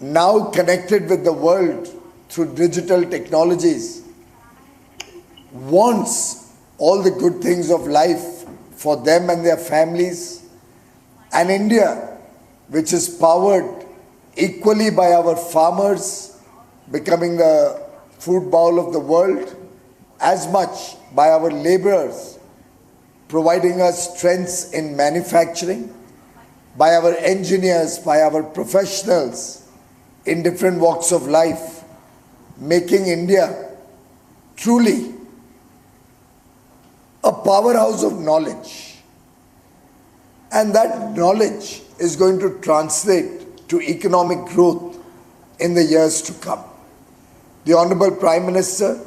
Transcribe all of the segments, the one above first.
now connected with the world through digital technologies, wants all the good things of life for them and their families, and India, which is powered equally by our farmers becoming the food bowl of the world, as much by our laborers providing us strengths in manufacturing, by our engineers, by our professionals in different walks of life, making India truly a powerhouse of knowledge. And that knowledge is going to translate to economic growth in the years to come. The Honorable Prime Minister,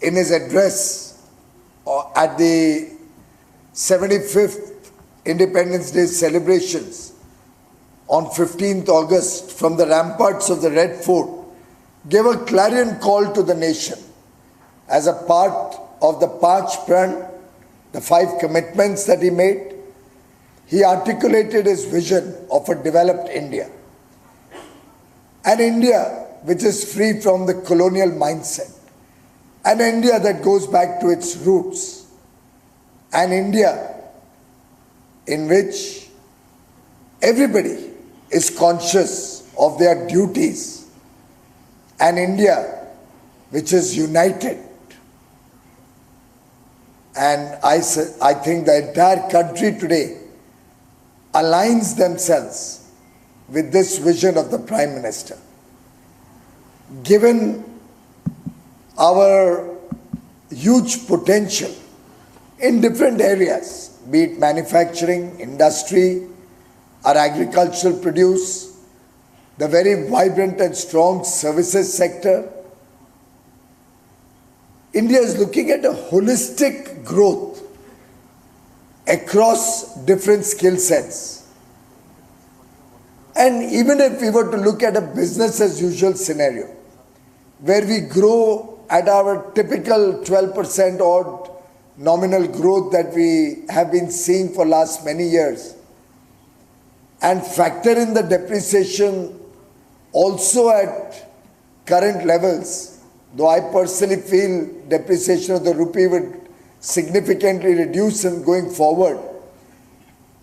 in his address at the 75th Independence Day celebrations on 15th August from the ramparts of the Red Fort, gave a clarion call to the nation as a part of the Panch Pran, the 5 commitments that he made. He articulated his vision of a developed India. An India which is free from the colonial mindset. An India that goes back to its roots. An India in which everybody is conscious of their duties. An India which is united. And I think the entire country today aligns themselves with this vision of the Prime Minister. Given our huge potential in different areas, be it manufacturing, industry, our agricultural produce, the very vibrant and strong services sector, India is looking at a holistic growth across different skill sets. And even if we were to look at a business as usual scenario, where we grow at our typical 12% odd nominal growth that we have been seeing for last many years, and factor in the depreciation also at current levels, though I personally feel depreciation of the rupee would significantly reduce in going forward.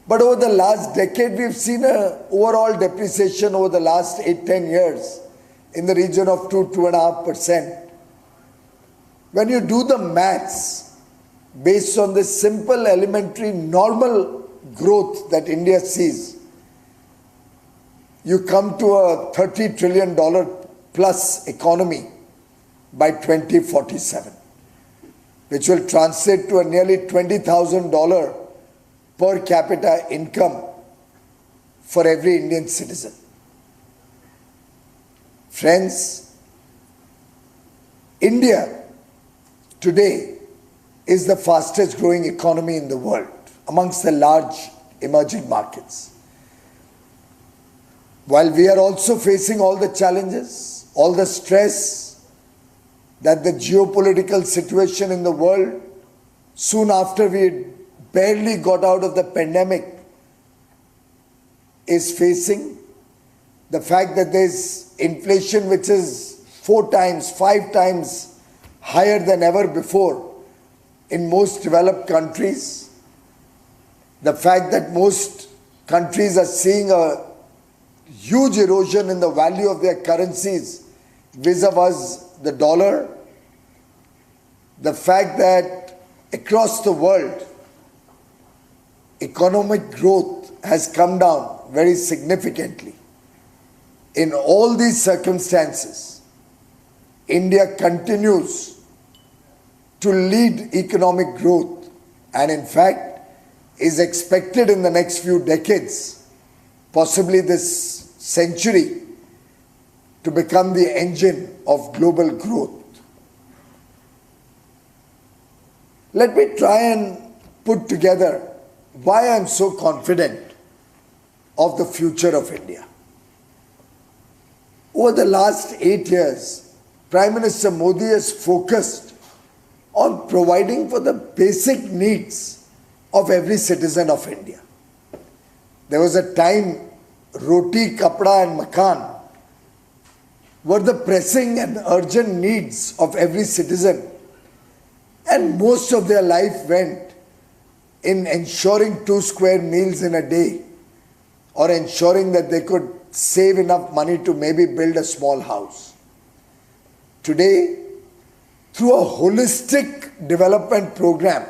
But over the last decade, we've seen an overall depreciation over the last 8-10 years in the region of 2-2.5%. When you do the maths based on this simple, elementary, normal growth that India sees, you come to a $30 trillion plus economy by 2047, which will translate to a nearly $20,000 per capita income for every Indian citizen. Friends, India today is the fastest growing economy in the world amongst the large emerging markets. While we are also facing all the challenges, all the stress that the geopolitical situation in the world, soon after we barely got out of the pandemic, is facing, the fact that there's inflation which is 4 times, 5 times higher than ever before in most developed countries, the fact that most countries are seeing a huge erosion in the value of their currencies vis-a-vis the dollar, the fact that across the world economic growth has come down very significantly. In all these circumstances, India continues to lead economic growth and in fact is expected in the next few decades, possibly this century, to become the engine of global growth. Let me try and put together why I am so confident of the future of India. Over the last 8 years, Prime Minister Modi has focused on providing for the basic needs of every citizen of India. There was a time roti, kapda and makan were the pressing and urgent needs of every citizen, and most of their life went in ensuring 2 square meals in a day, or ensuring that they could save enough money to maybe build a small house. Today, through a holistic development program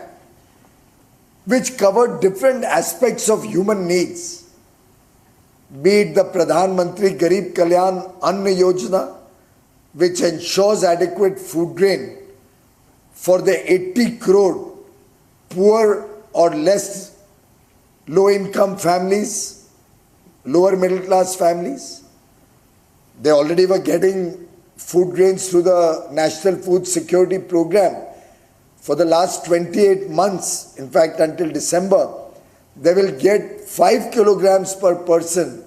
which covered different aspects of human needs, be it the Pradhan Mantri Garib Kalyan Anna Yojana, which ensures adequate food grain for the 80 crore poor or less low-income families, lower middle-class families. They already were getting food grains through the National Food Security Program for the last 28 months. In fact, until December, they will get 5 kilograms per person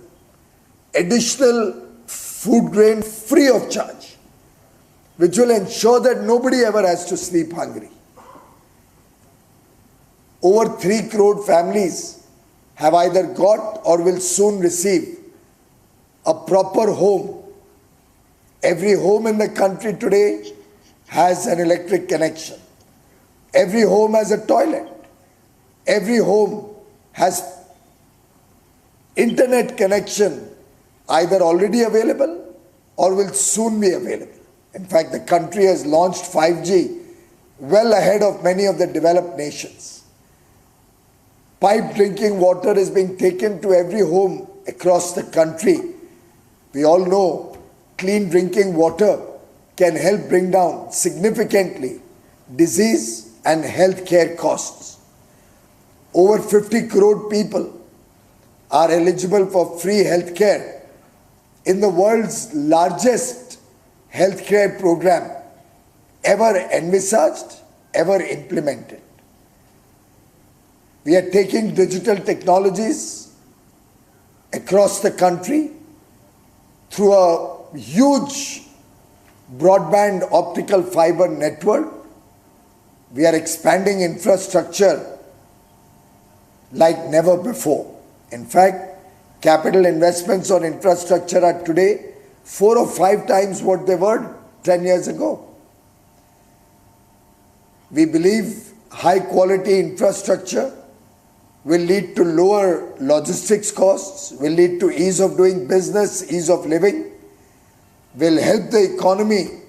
additional food grain free of charge, which will ensure that nobody ever has to sleep hungry. Over 3 crore families have either got or will soon receive a proper home. Every home in the country today has an electric connection. Every home has a toilet. Every home has internet connection, either already available or will soon be available. In fact, the country has launched 5G well ahead of many of the developed nations. Piped drinking water is being taken to every home across the country. We all know clean drinking water can help bring down significantly disease and health care costs. Over 50 crore people are eligible for free health care in the world's largest healthcare program ever envisaged, ever implemented. We are taking digital technologies across the country through a huge broadband optical fiber network. We are expanding infrastructure like never before. In fact, capital investments on infrastructure are today 4 or 5 times what they were 10 years ago. We believe high quality infrastructure will lead to lower logistics costs, will lead to ease of doing business, ease of living, will help the economy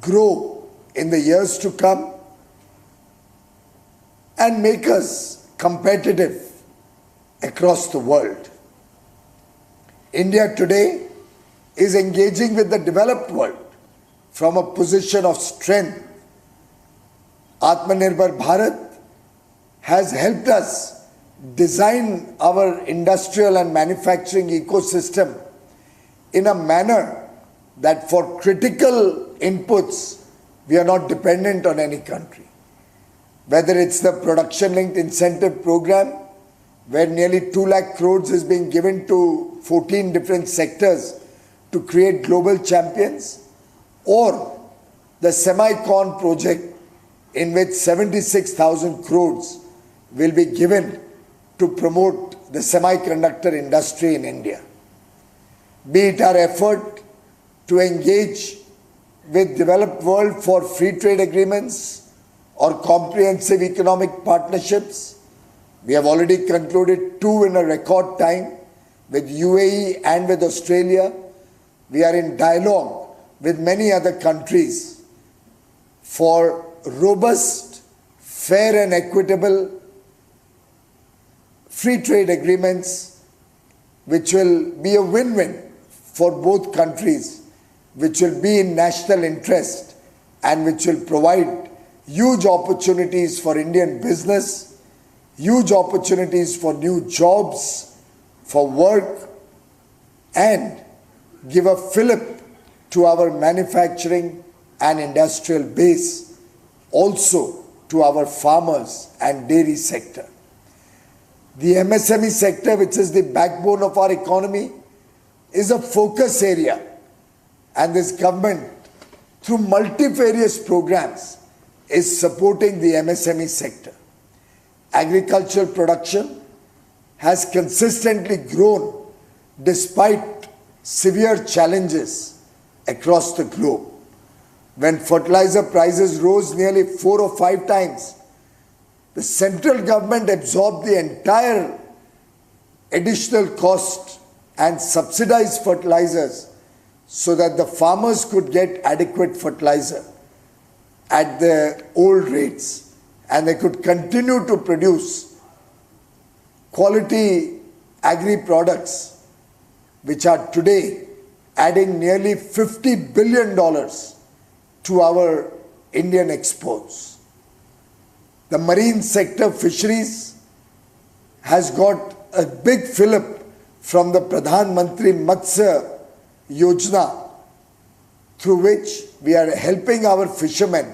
grow in the years to come and make us competitive across the world. India today is engaging with the developed world from a position of strength. Atmanirbhar Bharat has helped us design our industrial and manufacturing ecosystem in a manner that for critical inputs, we are not dependent on any country. Whether it's the production-linked incentive program, where nearly 2 lakh crores is being given to 14 different sectors to create global champions, or the Semicon project, in which 76,000 crores will be given to promote the semiconductor industry in India. Be it our effort to engage with developed world for free trade agreements or comprehensive economic partnerships. We have already concluded 2 in a record time with UAE and with Australia. We are in dialogue with many other countries for robust, fair and equitable free trade agreements which will be a win-win for both countries, which will be in national interest and which will provide huge opportunities for Indian business, huge opportunities for new jobs, for work, and give a fillip to our manufacturing and industrial base, also to our farmers and dairy sector. The MSME sector, which is the backbone of our economy, is a focus area, and this government, through multifarious programs, is supporting the MSME sector. Agricultural production has consistently grown despite severe challenges across the globe. When fertilizer prices rose nearly 4 or 5 times, the central government absorbed the entire additional cost and subsidized fertilizers so that the farmers could get adequate fertilizer at the old rates and they could continue to produce quality agri products which are today adding nearly $50 billion to our Indian exports. The marine sector, fisheries, has got a big fillip from the Pradhan Mantri Matsya Yojana, through which we are helping our fishermen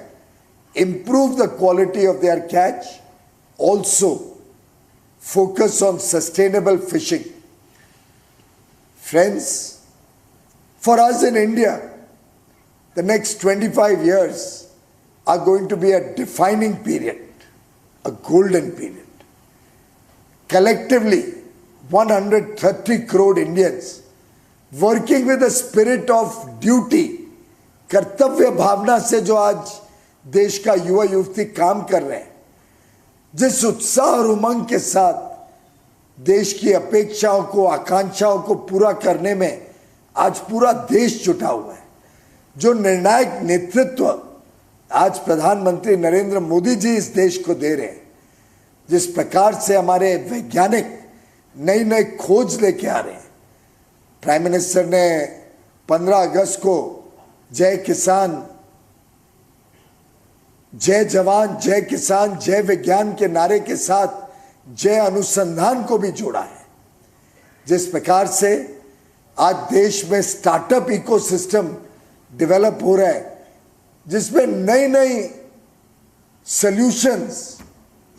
improve the quality of their catch, also focus on sustainable fishing. Friends, for us in India, the next 25 years are going to be a defining period, a golden period. Collectively, 130 crore Indians working with a spirit of duty, कर्तव्य भावना से जो आज देश का युवा युवती काम कर रहे हैं, जिस उत्साह और उमंग के साथ देश की अपेक्षाओं को, आकांक्षाओं को पूरा करने में आज पूरा देश जुटा हुआ है, जो निर्णायक नेतृत्व आज प्रधानमंत्री नरेंद्र मोदी जी इस देश को दे रहे हैं, जिस प्रकार से हमारे वैज्ञानिक नई नई खोज लेके आ रहे हैं। प्राइम मिनिस्टर ने 15 अगस्त को जय किसान, जय जवान, जय किसान, जय विज्ञान के नारे के साथ जय अनुसंधान को भी जोड़ा है। जिस प्रकार से आज देश में स्टार्टअप इकोसिस्टम डेवलप हो रहा है, जिसमें नई नई सॉल्यूशंस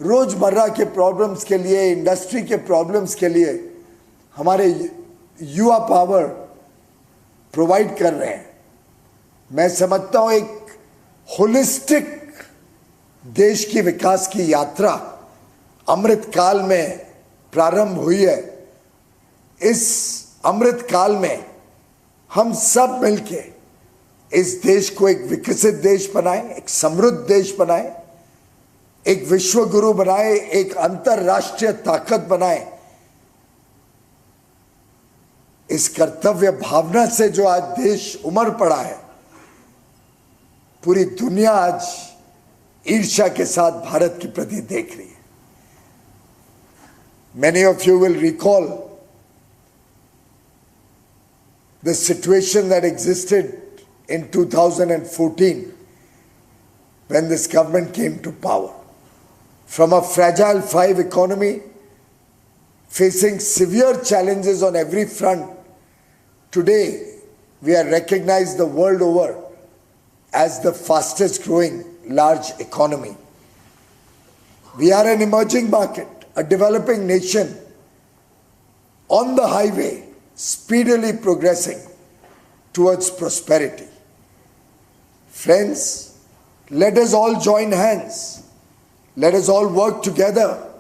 रोजमर्रा के प्रॉब्लम्स के लिए, इंडस्ट्री के प्रॉब्लम्स के लिए हमारे युवा पावर प्रोवाइड कर रहे हैं। मैं समझता हूं एक होलिस्टिक देश की विकास की यात्रा अमृत काल में प्रारंभ हुई है। इस अमृत काल में हम सब मिलके इस देश को एक विकसित देश बनाएं, एक समृद्ध देश बनाएं, एक विश्व गुरु बनाएं, एक अंतरराष्ट्रीय ताकत बनाएं। इस कर्तव्य भावना से जो आज देश उमड़ पड़ा है, पूरी दुनिया आज ईर्ष्या के साथ भारत के प्रति देख रही है। Many of you will recall the situation that existed in 2014 when this government came to power. From a fragile 5 economy facing severe challenges on every front, today we are recognized the world over as the fastest growing large economy. We are an emerging market, a developing nation on the highway, speedily progressing towards prosperity. Friends, let us all join hands. Let us all work together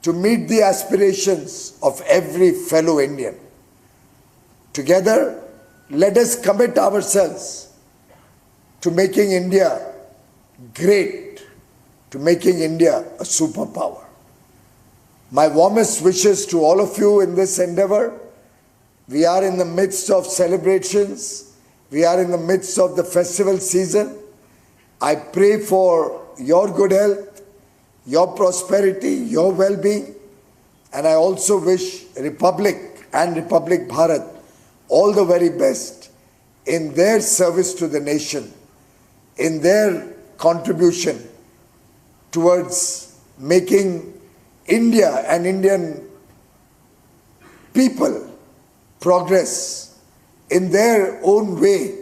to meet the aspirations of every fellow Indian. Together, let us commit ourselves to making India great, to making India a superpower. My warmest wishes to all of you in this endeavor. We are in the midst of celebrations. We are in the midst of the festival season. I pray for your good health, your prosperity, your well-being, and I also wish Republic and Republic Bharat all the very best in their service to the nation, in their contribution towards making India and Indian people progress in their own way.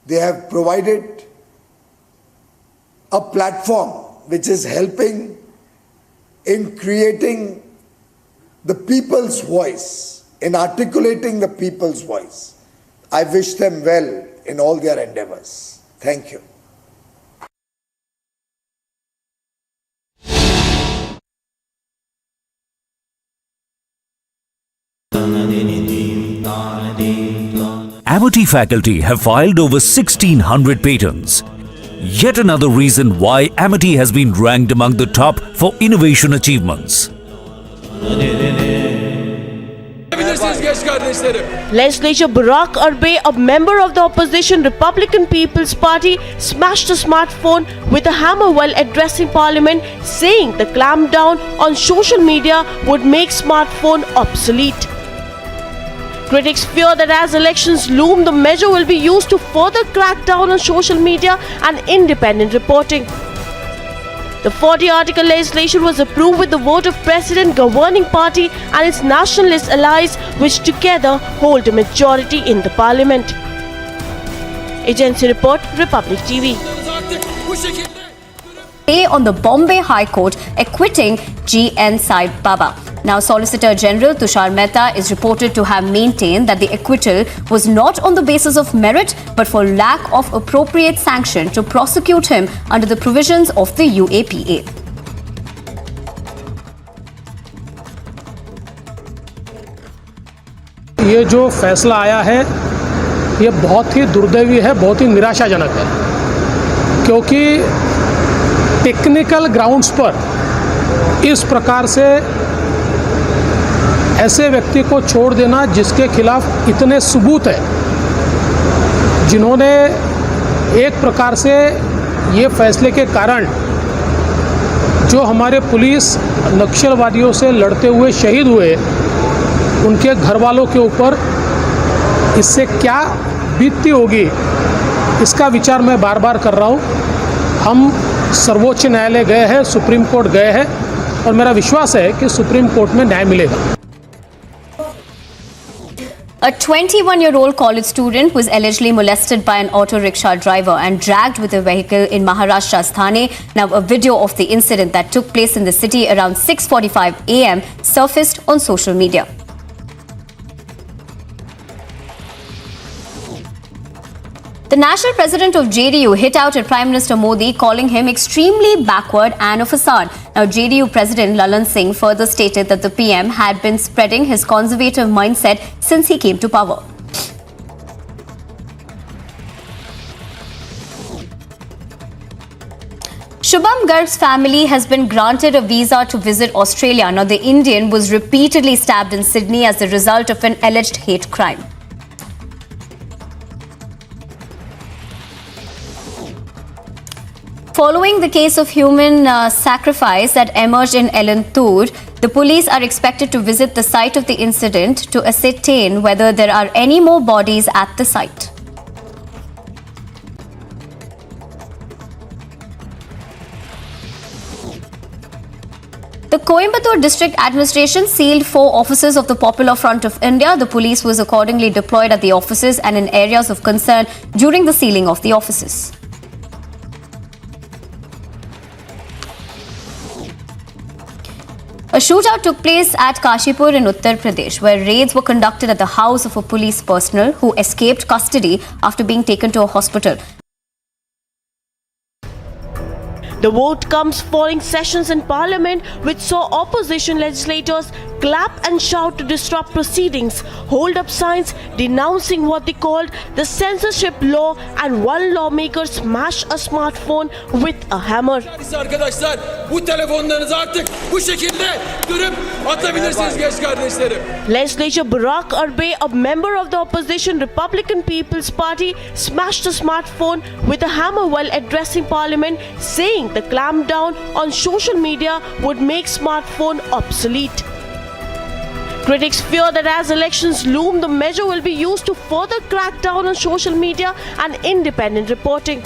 They have provided a platform which is helping in creating the people's voice, in articulating the people's voice. I wish them well in all their endeavors. Thank you. Amity faculty have filed over 1600 patents. Yet another reason why Amity has been ranked among the top for innovation achievements. Legislator Barack Arbe, a member of the opposition Republican People's Party, smashed a smartphone with a hammer while addressing Parliament, saying the clampdown on social media would make smartphone obsolete. Critics fear that as elections loom, the measure will be used to further crack down on social media and independent reporting. The 40-article legislation was approved with the vote of President, governing party and its nationalist allies, which together hold a majority in the parliament. Agency report, Republic TV. On the Bombay High Court acquitting G.N. Sai Baba. Now, Solicitor General Tushar Mehta is reported to have maintained that the acquittal was not on the basis of merit but for lack of appropriate sanction to prosecute him under the provisions of the UAPA. ये जो फैसला आया है ये बहुत ही दुर्दैवी है, बहुत ही निराशाजनक है, क्योंकि टेक्निकल ग्राउंड्स पर इस प्रकार से ऐसे व्यक्ति को छोड़ देना जिसके खिलाफ इतने सबूत हैं, जिन्होंने एक प्रकार से ये फैसले के कारण जो हमारे पुलिस नक्सलवादियों से लड़ते हुए शहीद हुए, उनके घर वालों के ऊपर इससे क्या बीतती होगी, इसका विचार मैं बार बार कर रहा हूँ। हम सर्वोच्च न्यायालय गए हैं, सुप्रीम कोर्ट गए हैं और मेरा विश्वास है कि सुप्रीम कोर्ट में न्याय मिलेगा। A 21-year-old college student was allegedly molested by an auto rickshaw driver and dragged with a vehicle in Maharashtra's Thane. Now, a video of the incident that took place in the city around 6:45 a.m. surfaced on social media. The national president of JDU hit out at Prime Minister Modi, calling him extremely backward and a facade. Now, JDU President Lalan Singh further stated that the PM had been spreading his conservative mindset since he came to power. Shubham Garg's family has been granted a visa to visit Australia. Now, the Indian was repeatedly stabbed in Sydney as a result of an alleged hate crime. Following the case of human sacrifice that emerged in Elantur, the police are expected to visit the site of the incident to ascertain whether there are any more bodies at the site. The Coimbatore District Administration sealed 4 offices of the Popular Front of India. The police was accordingly deployed at the offices and in areas of concern during the sealing of the offices. A shootout took place at Kashipur in Uttar Pradesh, where raids were conducted at the house of a police personnel who escaped custody after being taken to a hospital. The vote comes following sessions in Parliament which saw opposition legislators clap and shout to disrupt proceedings, hold up signs denouncing what they called the censorship law, and one lawmaker smash a smartphone with a hammer. Arkadaşlar, bu telefonlarınızı artık bu şekilde durup atabilirsiniz genç kardeşlerim. Legislator Barack Arbe, a member of the opposition Republican People's Party, smashed a smartphone with a hammer while addressing Parliament, saying the clampdown on social media would make smartphone obsolete. Critics fear that as elections loom, the measure will be used to further crack down on social media and independent reporting.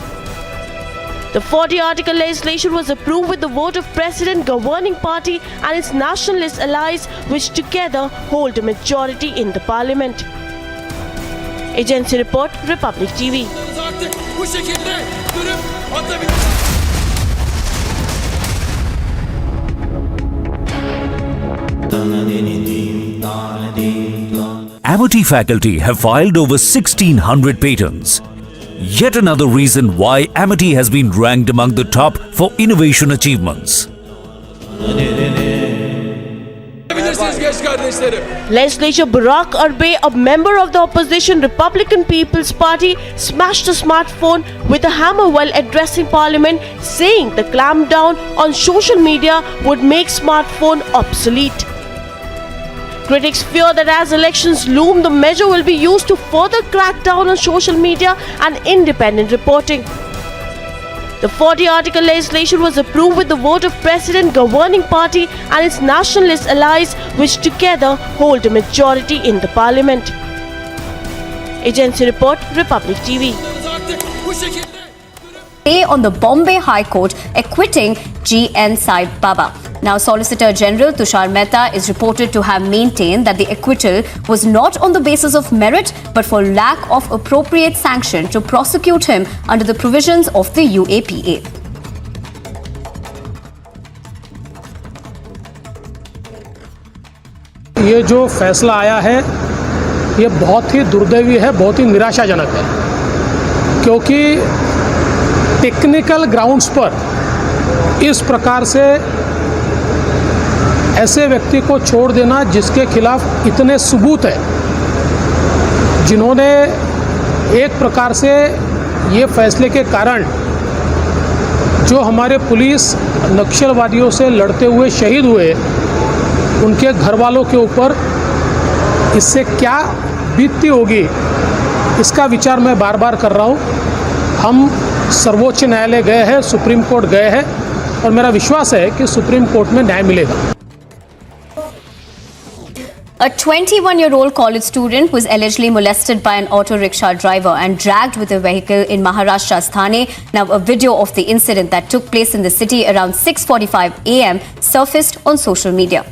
The 40-article legislation was approved with the vote of President, governing party and its nationalist allies, which together hold a majority in the parliament. Agency report, Republic TV. Amity faculty have filed over 1600 patents. Yet another reason why Amity has been ranked among the top for innovation achievements. Bilirsiniz genç kardeşlerim. Legislator Barack Arbey, a member of the opposition Republican People's Party, smashed a smartphone with a hammer while addressing Parliament, saying the clampdown on social media would make smartphone obsolete. Critics fear that as elections loom, the measure will be used to further crack down on social media and independent reporting. The 40-article legislation was approved with the vote of President, governing party and its nationalist allies, which together hold a majority in the parliament. Agency report, Republic TV. Artık bu şekilde On the Bombay High Court acquitting GN Saib Baba. Now, Solicitor General Tushar Mehta is reported to have maintained that the acquittal was not on the basis of merit but for lack of appropriate sanction to prosecute him under the provisions of the UAPA. ये जो फैसला आया है ये बहुत ही दुर्दैवी है, बहुत ही निराशाजनक है, क्योंकि टेक्निकल ग्राउंड्स पर इस प्रकार से ऐसे व्यक्ति को छोड़ देना जिसके खिलाफ इतने सबूत है, जिन्होंने एक प्रकार से ये फैसले के कारण जो हमारे पुलिस नक्सलवादियों से लड़ते हुए शहीद हुए, उनके घर वालों के ऊपर इससे क्या बीतती होगी, इसका विचार मैं बार बार कर रहा हूँ। हम सर्वोच्च न्यायालय गए हैं, सुप्रीम कोर्ट गए हैं और मेरा विश्वास है कि सुप्रीम कोर्ट में न्याय मिलेगा। A 21-year-old college student was allegedly molested by an auto rickshaw driver and dragged with a vehicle in Maharashtra's Thane. Now, a video of the incident that took place in the city around 6:45 a.m. surfaced on social media.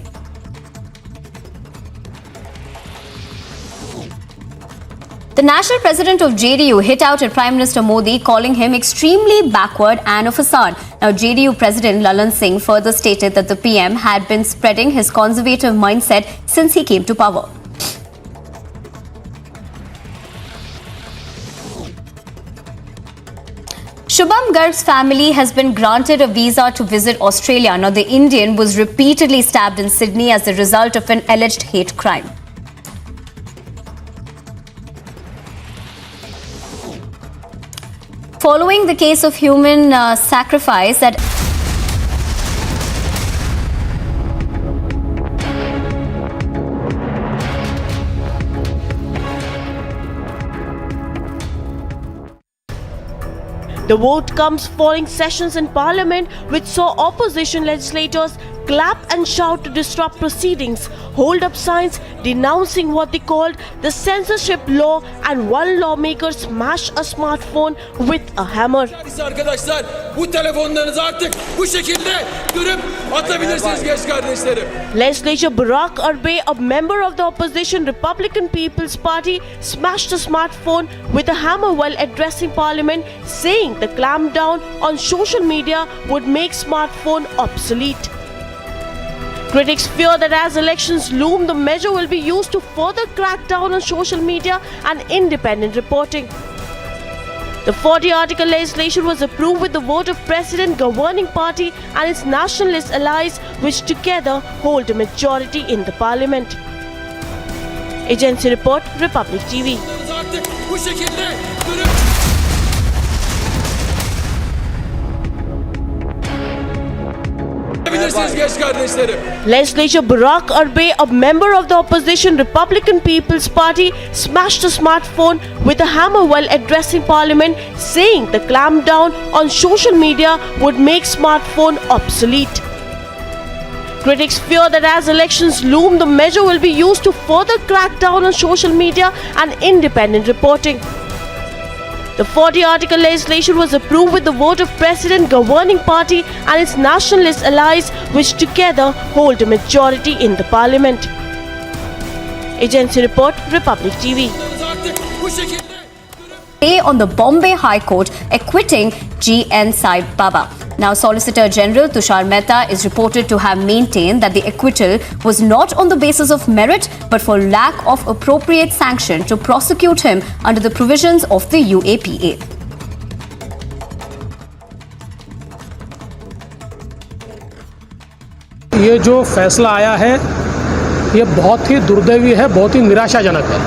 The national president of JDU hit out at Prime Minister Modi, calling him extremely backward and a facade. Now, JDU President Lalan Singh further stated that the PM had been spreading his conservative mindset since he came to power. Shubham Garg's family has been granted a visa to visit Australia. Now, the Indian was repeatedly stabbed in Sydney as a result of an alleged hate crime. Following the case of human sacrifice that The vote comes following sessions in Parliament which saw opposition legislators clap and shout to disrupt proceedings, hold up signs denouncing what they called the censorship law, and one lawmaker smash a smartphone with a hammer. arkadaşlar bu telefonlarınızı artık bu şekilde kırıp atabilirsiniz genç kardeşlerim. Legislator Barack Arbey, a member of the opposition Republican People's Party, smashed a smartphone with a hammer while addressing Parliament, saying the clampdown on social media would make smartphone obsolete. Critics fear that as elections loom, the measure will be used to further crack down on social media and independent reporting. The 40-article legislation was approved with the vote of President, governing party and its nationalist allies, which together hold a majority in the parliament. Agency report, Republic TV. Artık bu şekilde kırıp atabilirsiniz genç kardeşlerim. Legislator Barack Arbey, a member of the opposition Republican People's Party, smashed a smartphone with a hammer while addressing Parliament, saying the clampdown on social media would make smartphone obsolete. Critics fear that as elections loom, the measure will be used to further crack down on social media and independent reporting. The 40-article legislation was approved with the vote of President, governing party and its nationalist allies, which together hold a majority in the parliament. Agency report, Republic TV. Artık bu şekilde on the Bombay High Court acquitting GN Saib Baba. Now, Solicitor General Tushar Mehta is reported to have maintained that the acquittal was not on the basis of merit but for lack of appropriate sanction to prosecute him under the provisions of the UAPA. ये जो फैसला आया है ये बहुत ही दुर्दैवी है, बहुत ही निराशाजनक है,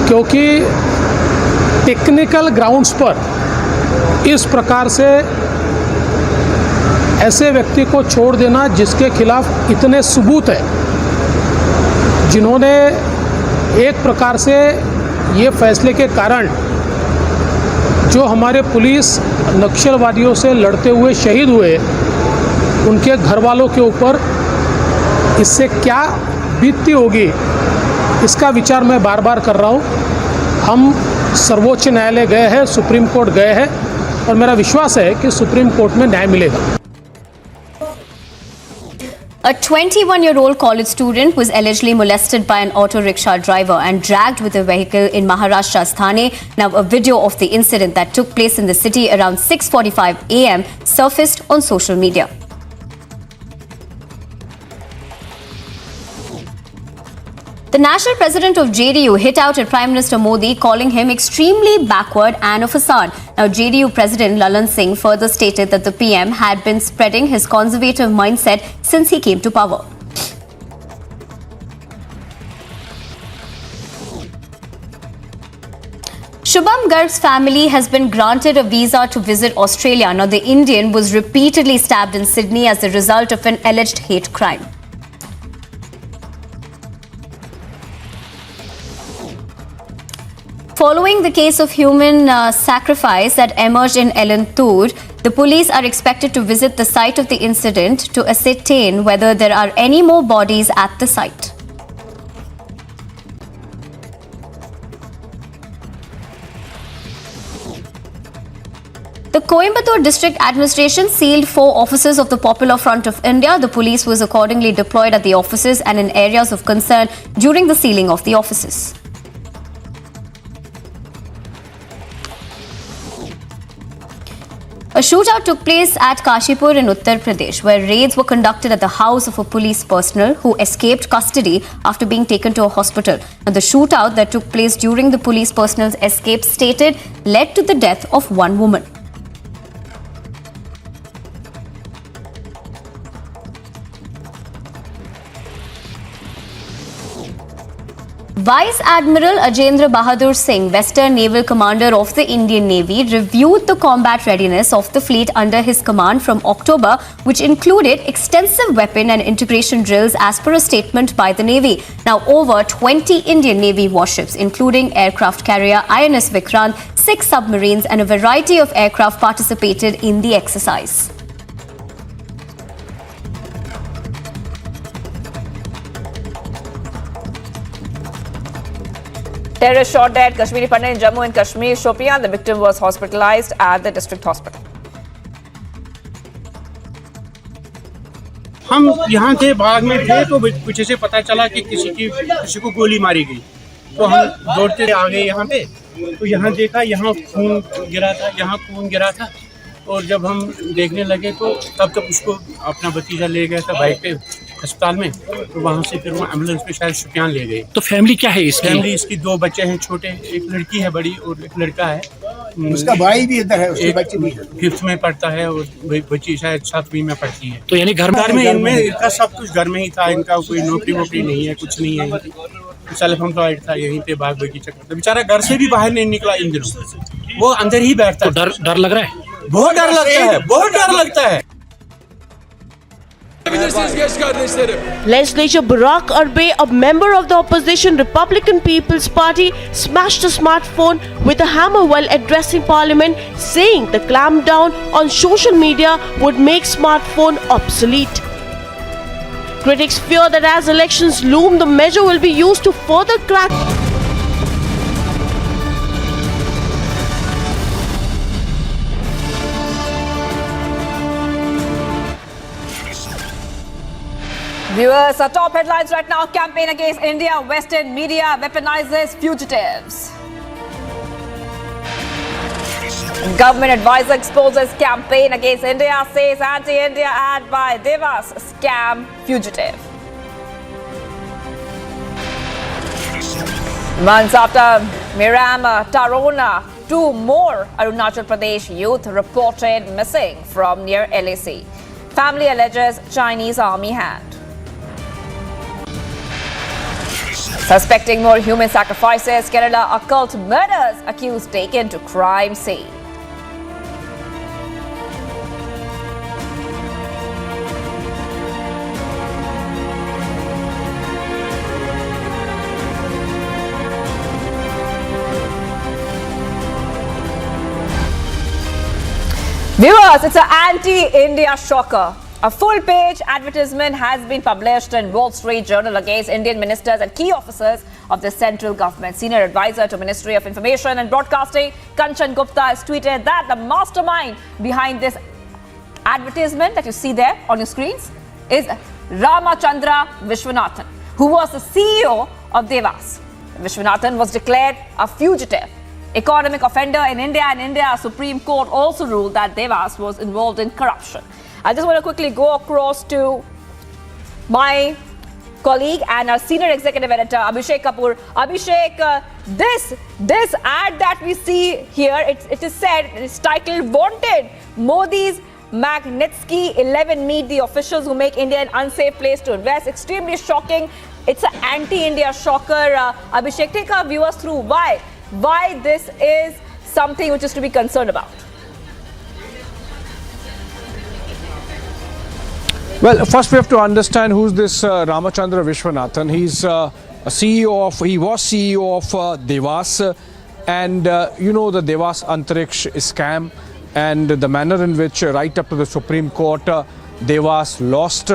क्योंकि टेक्निकल ग्राउंड्स पर इस प्रकार से ऐसे व्यक्ति को छोड़ देना जिसके खिलाफ इतने सबूत हैं, जिन्होंने एक प्रकार से ये फैसले के कारण जो हमारे पुलिस नक्सलवादियों से लड़ते हुए शहीद हुए, उनके घर वालों के ऊपर इससे क्या बीतती होगी, इसका विचार मैं बार बार कर रहा हूँ। हम सर्वोच्च न्यायालय गए हैं, सुप्रीम कोर्ट गए हैं, और मेरा विश्वास है कि सुप्रीम कोर्ट में न्याय मिलेगा। A 21-year-old college student was allegedly molested by an auto rickshaw driver and dragged with a vehicle in Maharashtra's Thane. Now, a video of the incident that took place in the city around 6:45 a.m. surfaced on social media. The national president of JDU hit out at Prime Minister Modi, calling him extremely backward and a facade. Now, JDU President Lalan Singh further stated that the PM had been spreading his conservative mindset since he came to power. Shubham Garg's family has been granted a visa to visit Australia. Now, the Indian was repeatedly stabbed in Sydney as a result of an alleged hate crime. Following the case of human sacrifice that emerged in Elantur, the police are expected to visit the site of the incident to ascertain whether there are any more bodies at the site. The Coimbatore District Administration sealed 4 offices of the Popular Front of India. The police was accordingly deployed at the offices and in areas of concern during the sealing of the offices. A shootout took place at Kashipur in Uttar Pradesh, where raids were conducted at the house of a police personnel who escaped custody after being taken to a hospital. And the shootout that took place during the police personnel's escape stated led to the death of one woman. Vice Admiral Ajendra Bahadur Singh, Western Naval Commander of the Indian Navy, reviewed the combat readiness of the fleet under his command from October, which included extensive weapon and integration drills as per a statement by the Navy. Now, over 20 Indian Navy warships, including aircraft carrier INS Vikrant, 6 submarines and a variety of aircraft participated in the exercise. Terrorist shot dead Kashmiri Pandit in Jammu and Kashmir, Shopian. The victim was hospitalized at the district hospital. हम यहाँ थे, बाग में थे, तो पीछे से पता चला कि किसी को गोली मारी गई, तो हम दौड़ते आ गए यहाँ पे। तो यहाँ देखा, यहाँ खून गिरा था, और जब हम देखने लगे तो तब तक उसको अपना भतीजा ले गया था बाइक पे अस्पताल में, तो वहाँ से फिर वो एम्बुलेंस पे शायद शुपियान ले गए। तो फैमिली क्या है इसकी? फैमिली इसकी 2 बच्चे हैं छोटे, एक लड़की है बड़ी और एक लड़का है। उसका भाई भी इधर है, उसके बच्चे भी 5th में पढ़ता है और बच्ची शायद 7वीं में पढ़ती है। तो यानी घर में इनमें इनका सब कुछ घर में ही था, इनका कोई नौकरी वोकरी नहीं है, कुछ नहीं है, सेल्फ एम्प्लॉयड था, यहीं पे बाग बगीचा करता। बेचारा घर से भी बाहर नहीं निकला इन दिनों, वो अंदर ही बैठता। तो डर लग रहा है? बहुत डर लगता है, बहुत डर लगता है। Legislator Barack Arbe, a member of the opposition Republican People's Party, smashed a smartphone with a hammer while addressing Parliament, saying the clampdown on social media would make smartphone obsolete. Critics fear that as elections loom, the measure will be used to further crack. Viewers, our top headlines right now. Campaign against India. Western media weaponizes fugitives. Government advisor exposes campaign against India, says anti-India ad by Devas scam fugitive. Months after Miram Tarona, 2 more Arunachal Pradesh youth reported missing from near LAC. Family alleges Chinese army hand. Suspecting more human sacrifices, Kerala occult murders accused taken to crime scene. Viewers, it's an anti-India shocker. A full-page advertisement has been published in Wall Street Journal against Indian ministers and key officers of the central government. Senior advisor to Ministry of Information and Broadcasting, Kanchan Gupta, has tweeted that the mastermind behind this advertisement that you see there on your screens is Ramachandra Vishwanathan, who was the CEO of Devas. Vishwanathan was declared a fugitive economic offender in India, and India Supreme Court also ruled that Devas was involved in corruption. I just want to quickly go across to my colleague and our senior executive editor, Abhishek Kapoor. Abhishek, this ad that we see here, it is said, it's titled "Wanted Modi's Magnitsky 11 Meet the Officials Who Make India an Unsafe Place to Invest." Extremely shocking. It's an anti-India shocker. Abhishek, take our viewers through why this is something which is to be concerned about. Well, first we have to understand who's this Ramachandra Vishwanathan. He's he was CEO of Devas, and you know the Devas Antariksh scam and the manner in which right up to the Supreme Court Devas lost,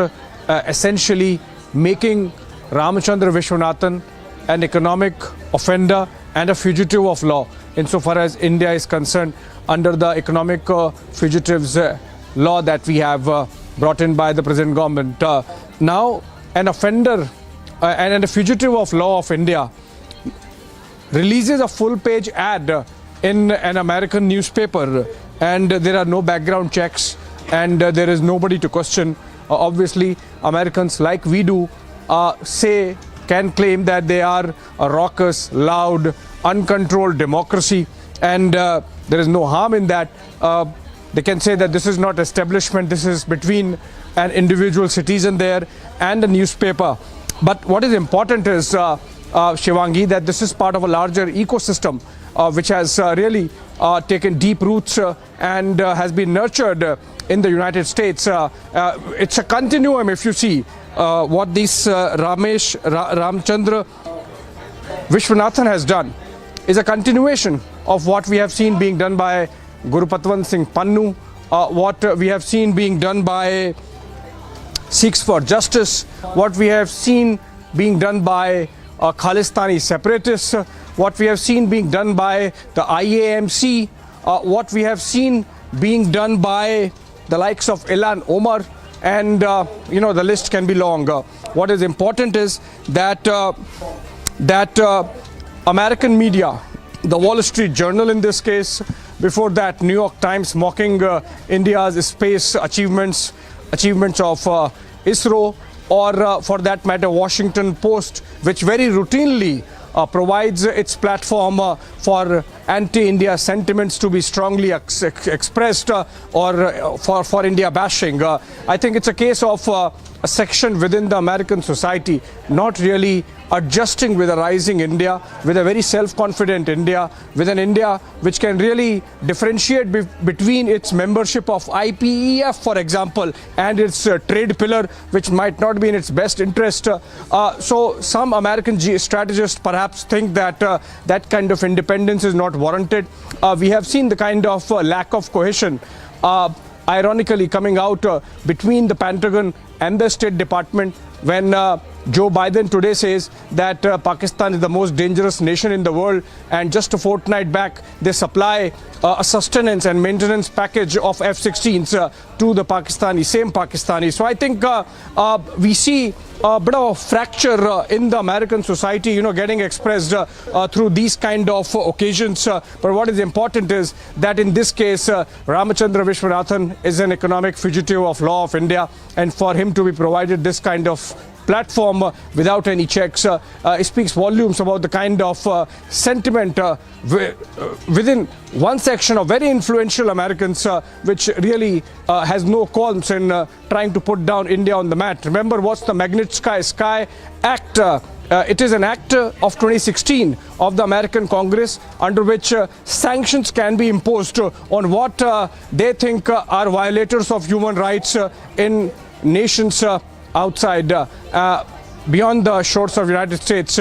essentially making Ramachandra Vishwanathan an economic offender and a fugitive of law insofar as India is concerned under the economic fugitives law that we have brought in by the present government. Now an offender and a fugitive of law of India releases a full-page ad in an American newspaper, and there are no background checks and there is nobody to question. Obviously, Americans, like we do, can claim that they are a raucous, loud, uncontrolled democracy, and there is no harm in that. They can say that this is not establishment, this is between an individual citizen there and a newspaper. But what is important is, Shivangi, that this is part of a larger ecosystem which has really taken deep roots and has been nurtured in the United States. It's a continuum, if you see. What this Ramachandra Vishwanathan has done is a continuation of what we have seen being done by Guru Patwant Singh Pannu, what we have seen being done by Sikhs for Justice, what we have seen being done by Khalistani separatists, what we have seen being done by the IAMC, what we have seen being done by the likes of Ilan Omar, and you know, the list can be long. What is important is that American media, the Wall Street Journal in this case, before that New York Times mocking India's space achievements of ISRO, or for that matter Washington Post, which very routinely provides its platform for anti-India sentiments to be strongly expressed or for India bashing. I think it's a case of a section within the American society not really adjusting with a rising India, with a very self-confident India, with an India which can really differentiate between its membership of IPEF, for example, and its trade pillar, which might not be in its best interest. So some American strategists perhaps think that that kind of independence is not warranted. We have seen the kind of lack of cohesion ironically coming out between the Pentagon and the State Department when Joe Biden today says that Pakistan is the most dangerous nation in the world, and just a fortnight back they supply a sustenance and maintenance package of F-16s to the same Pakistani. So I think we see a bit of a fracture in the American society, you know, getting expressed through these kind of occasions. But what is important is that in this case, Ramachandra Vishwanathan is an economic fugitive of law of India, and for him to be provided this kind of platform without any checks, it speaks volumes about the kind of sentiment within one section of very influential Americans which really has no qualms in trying to put down India on the mat. Remember what's the Magnitsky Act it is an act of 2016 of the American Congress under which sanctions can be imposed on what they think are violators of human rights in nations outside, beyond the shores of the United States.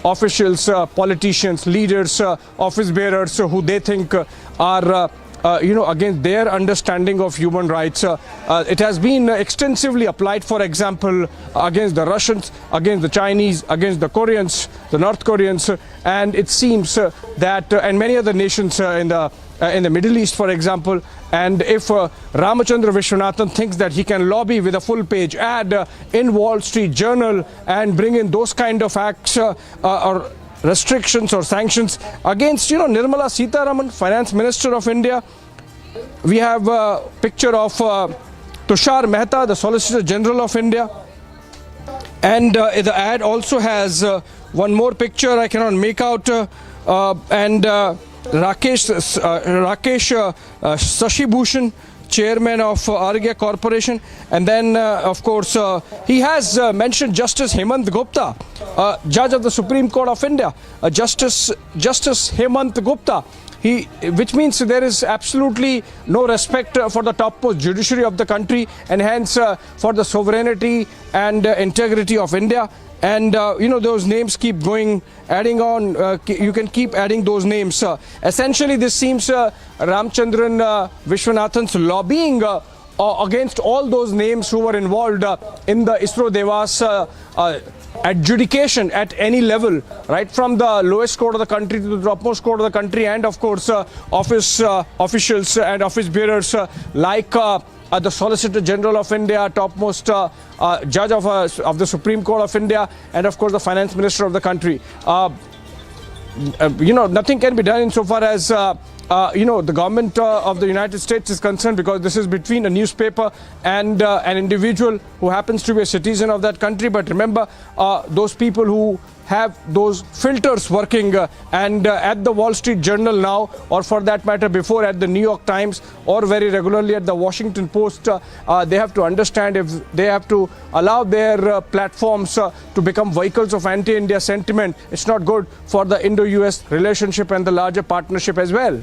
Officials, politicians, leaders, office bearers who they think are against their understanding of human rights. It has been extensively applied, for example, against the Russians, against the Chinese, against the Koreans, the North Koreans, and it seems that, and many other nations in the Middle East, for example. And if Ramachandra Vishwanathan thinks that he can lobby with a full-page ad in Wall Street Journal and bring in those kind of acts or restrictions or sanctions against, Nirmala Sitharaman, Finance Minister of India. We have a picture of Tushar Mehta, the Solicitor General of India. And the ad also has one more picture I cannot make out. Rakesh Sashibhushan, chairman of Argya Corporation, and then of course he has mentioned Justice Hemant Gupta, judge of the Supreme Court of India, Justice Hemant Gupta, which means there is absolutely no respect for the topmost judiciary of the country, and hence for the sovereignty and integrity of India. And those names keep going, adding on. You can keep adding those names. Essentially, this seems Ramchandran Vishwanathan's lobbying against all those names who were involved in the ISRO Devas adjudication at any level, right from the lowest court of the country to the topmost court of the country, and of course office officials and office bearers like the Solicitor General of India, topmost judge of the Supreme Court of India, and of course the Finance Minister of the country. Nothing can be done insofar as the government of the United States is concerned, because this is between a newspaper and an individual who happens to be a citizen of that country. But remember, those people who have those filters working and at the Wall Street Journal now, or for that matter before at the New York Times, or very regularly at the Washington Post, they have to understand, if they have to allow their platforms to become vehicles of anti-India sentiment, it's not good for the Indo-US relationship and the larger partnership as well.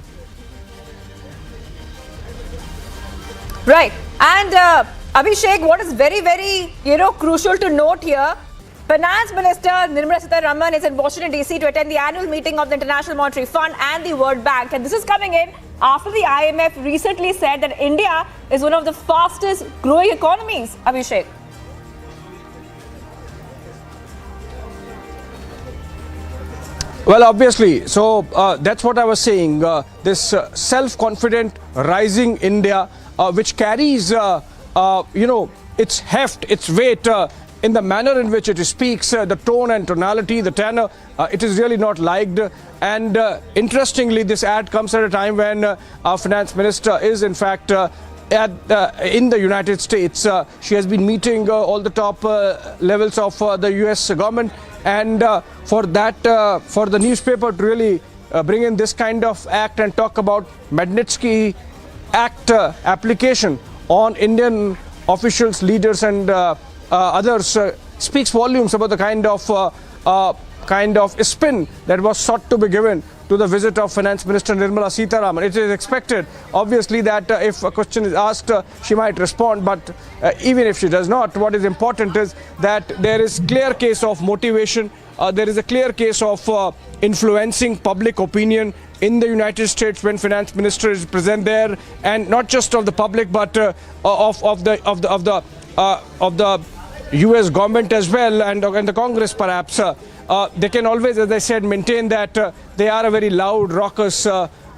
Right. And Abhishek, what is very, very, crucial to note here, Finance Minister Nirmala Sitharaman is in Washington, D.C. to attend the annual meeting of the International Monetary Fund and the World Bank. And this is coming in after the IMF recently said that India is one of the fastest growing economies. Abhishek. Well, obviously. So that's what I was saying. This self-confident rising India, which carries, its heft, its weight, in the manner in which it speaks, the tone and tonality, the tenor, it is really not liked. And interestingly, this ad comes at a time when our finance minister is in fact in the United States. She has been meeting all the top levels of the US government, and for the newspaper to really bring in this kind of act and talk about Magnitsky Act application on Indian officials, leaders and others speaks volumes about the kind of spin that was sought to be given to the visit of Finance Minister Nirmala Sitharaman. It is expected, obviously, that if a question is asked, she might respond. But even if she does not, what is important is that there is clear case of motivation. There is a clear case of influencing public opinion in the United States when Finance Minister is present there, and not just of the public, but of the US government as well, and the Congress perhaps. They can always, as I said, maintain that they are a very loud, raucous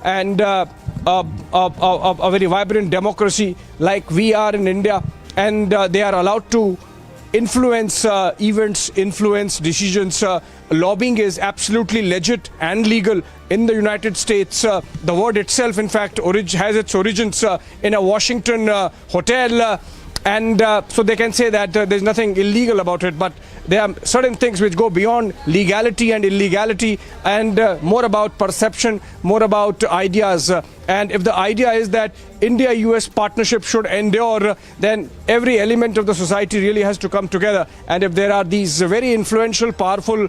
and a very vibrant democracy like we are in India, and they are allowed to influence events, influence decisions. Lobbying is absolutely legit and legal in the United States. The word itself, in fact, has its origins in a Washington hotel. and so they can say that there's nothing illegal about it, but there are certain things which go beyond legality and illegality, and more about perception, more about ideas. And if the idea is that India-US partnership should endure, then every element of the society really has to come together. And if there are these very influential, powerful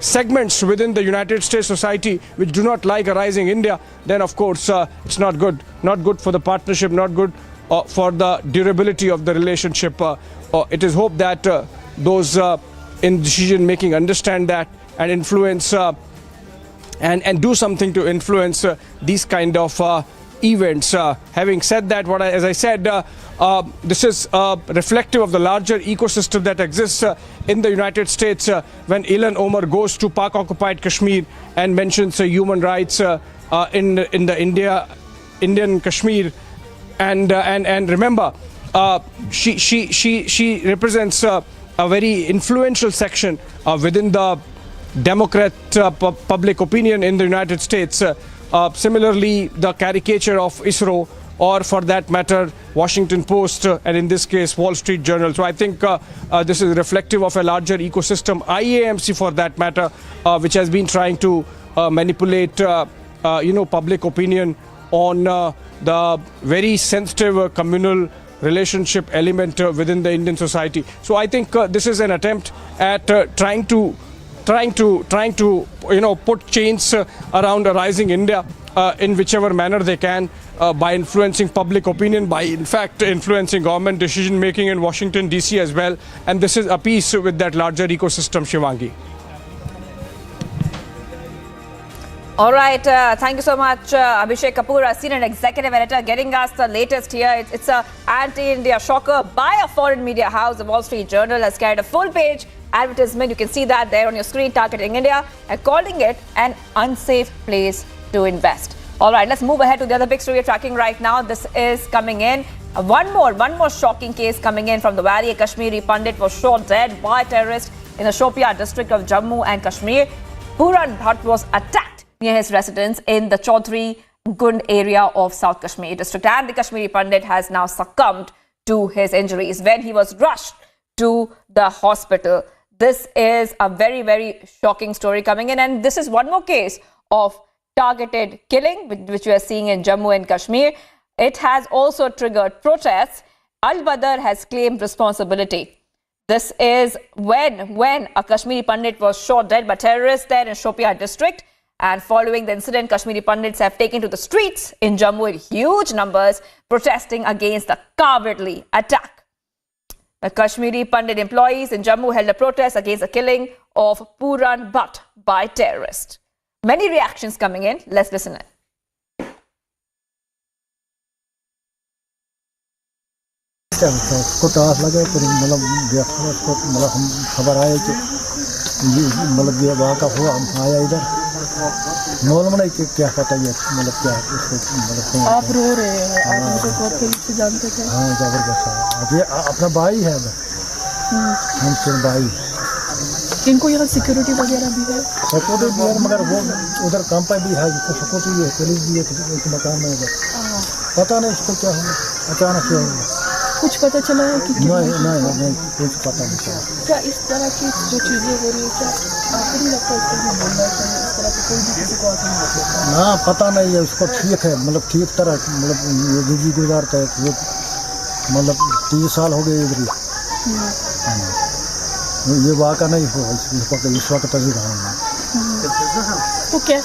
segments within the United States society which do not like a rising India, then of course it's not good. Not good for the partnership, not good for the durability of the relationship. It is hoped that those in decision making understand that and influence and do something to influence these kind of events. Having said that, as I said, this is reflective of the larger ecosystem that exists in the United States. When Ilhan Omar goes to Pak-occupied Kashmir and mentions human rights in the Indian Kashmir, and remember, she represents a very influential section within the Democrat public opinion in the United States. Similarly, the caricature of ISRO, or for that matter, Washington Post, and in this case, Wall Street Journal. So I think this is reflective of a larger ecosystem. IAMC, for that matter, which has been trying to manipulate, public opinion on the very sensitive communal relationship element within the Indian society. So I think this is an attempt at trying to put chains around a rising India in whichever manner they can, by influencing public opinion, by in fact influencing government decision making in Washington DC as well. And this is a piece with that larger ecosystem, Shivangi. All right, thank you so much, Abhishek Kapoor, our senior executive editor, getting us the latest here. It's a anti-India shocker by a foreign media house. The Wall Street Journal has carried a full-page advertisement. You can see that there on your screen, targeting India and calling it an unsafe place to invest. All right, let's move ahead to the other big story we're tracking right now. This is coming in. One more shocking case coming in from the Valley. A Kashmiri Pandit was shot dead by terrorists in the Shopia district of Jammu and Kashmir. Puran Bhatt was attacked near his residence in the Chaudhry Gund area of South Kashmir district, and the Kashmiri Pandit has now succumbed to his injuries when he was rushed to the hospital. This is a very, very shocking story coming in, and this is one more case of targeted killing which we are seeing in Jammu and Kashmir. It has also triggered protests. Al-Badr has claimed responsibility. This is when a Kashmiri Pandit was shot dead by terrorists there in Shopia district. And following the incident, Kashmiri Pandits have taken to the streets in Jammu in huge numbers, protesting against the cowardly attack. The Kashmiri Pandit employees in Jammu held a protest against the killing of Puran Bhatt by terrorists. Many reactions coming in. Let's listen in. मालूम नहीं कि क्या पता ये मतलब क्या इसको आप रो रहे हैं, आप उनको बहुत करीब से जानते थे? हाँ, जबरदस्त है। अब ये अपना भाई है, हम सिर्फ भाई। इनको यहाँ सिक्योरिटी वगैरह भी है? सिक्योरिटी भी है, मगर वो उधर काम पर भी है, जिसको सिक्योरिटी भी है, पुलिस भी है, एक मकान में उधर। पता नहीं इसको क्या हुआ, अचानक क्या हुआ। कुछ पता चला है कि नहीं, कुछ पता नहीं चला। क्या इस तरह की जो चीजें हो रही है, क्या आपको नहीं लगता इसको भी बोलना चाहिए? इस तरह से कोई भी किसी को आगे नहीं बोलता? ना, पता नहीं है उसको। ठीक है, मतलब ठीक तरह, मतलब जिंदगी गुजारता है, वो मतलब 30 साल हो गए इधर ही। ये वाक़ा नहीं हुआ इस वक्त अभी रहा हूँ। तो क्या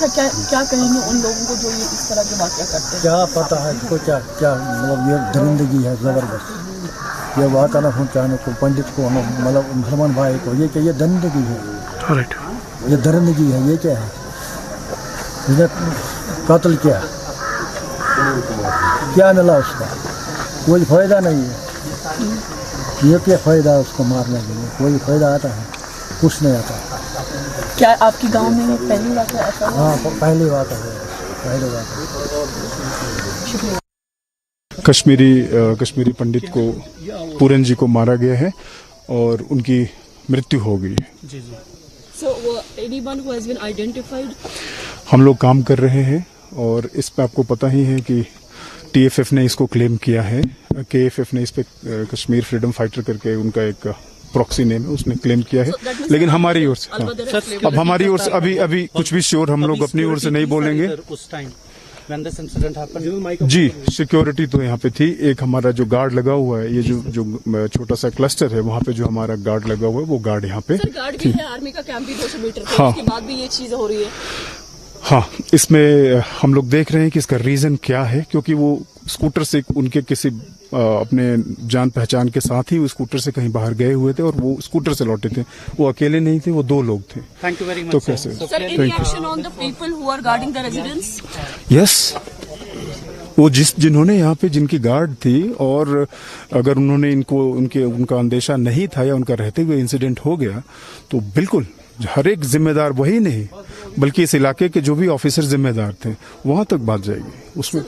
कहेंगे उन लोगों को जो ये इस तरह के वाक़या करते हैं? क्या पता है इसको, क्या मतलब ये दरिंदगी है ज़बरदस्त। ये वाक़ा न पहुँचाने को पंडित को, मतलब मुसलमान भाई को, ये क्या, ये दरिंदगी है। ये दरिंदगी है, ये क्या है? ये कत्ल क्या मिला उसका? कोई फ़ायदा नहीं है। ये क्या फ़ायदा है उसको मारने के लिए? कोई फ़ायदा आता है? कुछ नहीं आता। क्या आपकी गांव में पहली बात है ऐसा? हाँ, पहली बात है, पहली बात है। कश्मीरी पंडित को, पूरन जी को मारा गया है और उनकी मृत्यु हो गई है। So, anyone who has been identified? हम लोग काम कर रहे हैं और इस पे आपको पता ही है कि TFF ने इसको क्लेम किया है, KFF ने इस पे कश्मीर फ्रीडम फाइटर करके उनका एक प्रॉक्सी नेम है, उसने क्लेम किया है। लेकिन हमारी ओर से अब हमारी ओर से अभी कुछ भी श्योर हम लोग अपनी ओर से नहीं बोलेंगे। जी, सिक्योरिटी तो यहाँ पे थी। एक हमारा जो गार्ड लगा हुआ है, ये जो छोटा सा क्लस्टर है, वहाँ पे जो हमारा गार्ड लगा हुआ है, वो गार्ड यहाँ पे गार्ड भी है, आर्मी का कैंप भी 200 मीटर पे, उसके बाद भी ये चीजें हो रही है। हाँ, इसमें हम लोग देख रहे हैं कि इसका रीजन क्या है, क्योंकि वो स्कूटर से उनके किसी अपने जान पहचान के साथ ही वो स्कूटर से कहीं बाहर गए हुए थे और वो स्कूटर से लौटे थे। वो अकेले नहीं थे, वो 2 लोग थे। Thank you very much. तो कैसे? Sir, any action on the people who are guarding the residence? Yes, वो जिन्होंने यहाँ पे जिनकी गार्ड थी, और अगर उन्होंने उनका अंदेशा नहीं था या उनका रहते हुए इंसिडेंट हो गया, तो बिल्कुल हर एक जिम्मेदार वही नहीं, बल्कि इस इलाके के जो भी ऑफिसर जिम्मेदार थे, वहां तक बात जाएगी उसमें।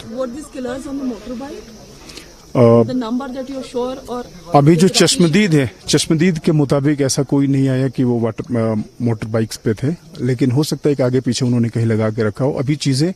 अभी जो चश्मदीद के मुताबिक ऐसा कोई नहीं आया कि वो मोटर बाइक्स पे थे, लेकिन हो सकता है कि आगे पीछे उन्होंने कहीं लगा के रखा हो। अभी चीजें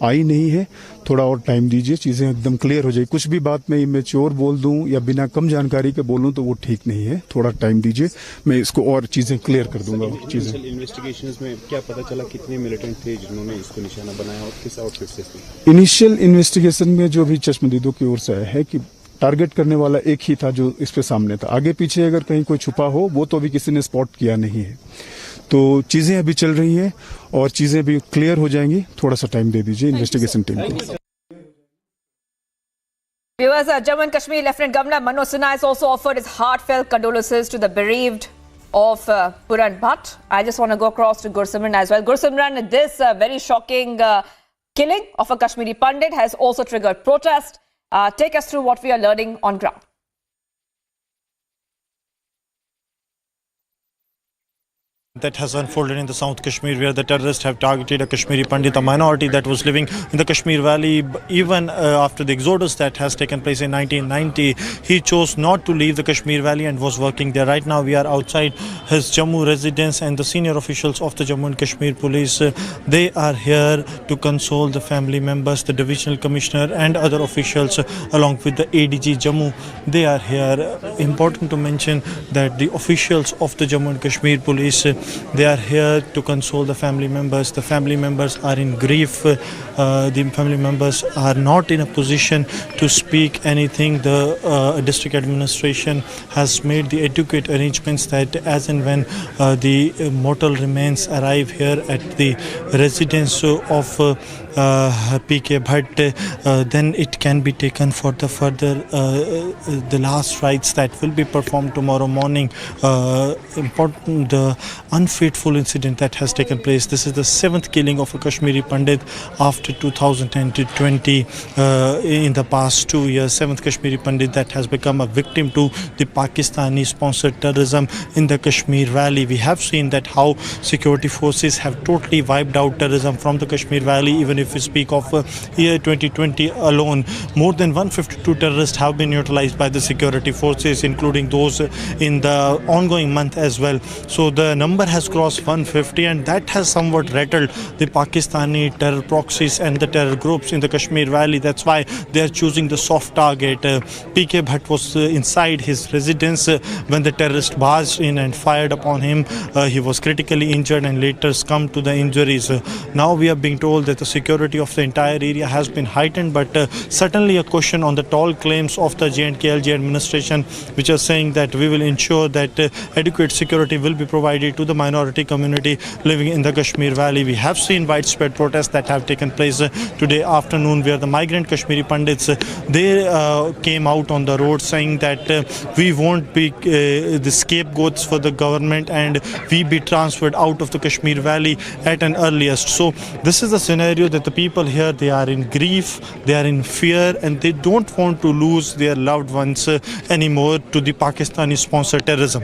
आई नहीं है, थोड़ा और टाइम दीजिए, चीजें एकदम क्लियर हो जाए। कुछ भी बात मैं इमेच्योर बोल दूं या बिना कम जानकारी के बोलूं तो वो ठीक नहीं है। थोड़ा टाइम दीजिए, मैं इसको और चीजें क्लियर कर दूंगा। चीजें इन्वेस्टिगेशंस में क्या पता चला, कितने मिलिटेंट थे जिन्होंने इसको निशाना बनाया और किस आउटफिट से थे? इनिशियल इन्वेस्टिगेशन में जो भी चश्मदीदों की ओर से आया है कि टारगेट करने वाला एक ही था जो इस पे सामने था। आगे पीछे अगर कहीं कोई छुपा हो, वो तो अभी किसी ने स्पॉट किया नहीं है। तो चीजें अभी चल रही हैं और चीजें अभी क्लियर हो जाएंगी। थोड़ा सा टाइम दे दीजिए इन्वेस्टिगेशन टीम को। Viewers, Jammu and Kashmir Lieutenant Governor Manoj Sinha has also offered his heartfelt condolences to the bereaved of Puran Bhatt. I just want to go across to Gursimran as well. Gursimran, this very shocking killing of a Kashmiri Pandit has also triggered protest. Take us through what we are learning on ground. That has unfolded in the South Kashmir, where the terrorists have targeted a Kashmiri Pandit, a minority that was living in the Kashmir Valley. Even after the exodus that has taken place in 1990, he chose not to leave the Kashmir Valley and was working there. Right now we are outside his Jammu residence, and the senior officials of the Jammu and Kashmir police, they are here to console the family members. The divisional commissioner and other officials along with the ADG Jammu, they are here. Important to mention that the officials of the Jammu and Kashmir police, they are here to console the family members. The family members are in grief. The family members are not in a position to speak anything. The district administration has made the adequate arrangements that as and when the mortal remains arrive here at the residence of PK Bhatt, then it can be taken for the further the last rites that will be performed tomorrow morning. Important, the unfateful incident that has taken place. This is the 7th killing of a Kashmiri Pandit after 2020. In the past 2 years, 7th Kashmiri Pandit that has become a victim to the Pakistani sponsored terrorism in the Kashmir Valley. We have seen that how security forces have totally wiped out terrorism from the Kashmir Valley. Even if we speak of year 2020 alone, more than 152 terrorists have been neutralized by the security forces, including those in the ongoing month as well. So the number has crossed 150, and that has somewhat rattled the Pakistani terror proxies and the terror groups in the Kashmir Valley. That's why they are choosing the soft target. PK Bhatt was inside his residence when the terrorist barged in and fired upon him. He was critically injured and later succumbed to the injuries. Now we are being told that the security of the entire area has been heightened, but certainly a question on the tall claims of the J&KLJ administration, which are saying that we will ensure that adequate security will be provided to the minority community living in the Kashmir Valley. We have seen widespread protests that have taken place today afternoon, where the migrant Kashmiri Pandits, they came out on the road saying that we won't be the scapegoats for the government, and we be transferred out of the Kashmir Valley at an earliest. So this is the scenario that the people here, they are in grief, they are in fear, and they don't want to lose their loved ones anymore to the Pakistani sponsored terrorism.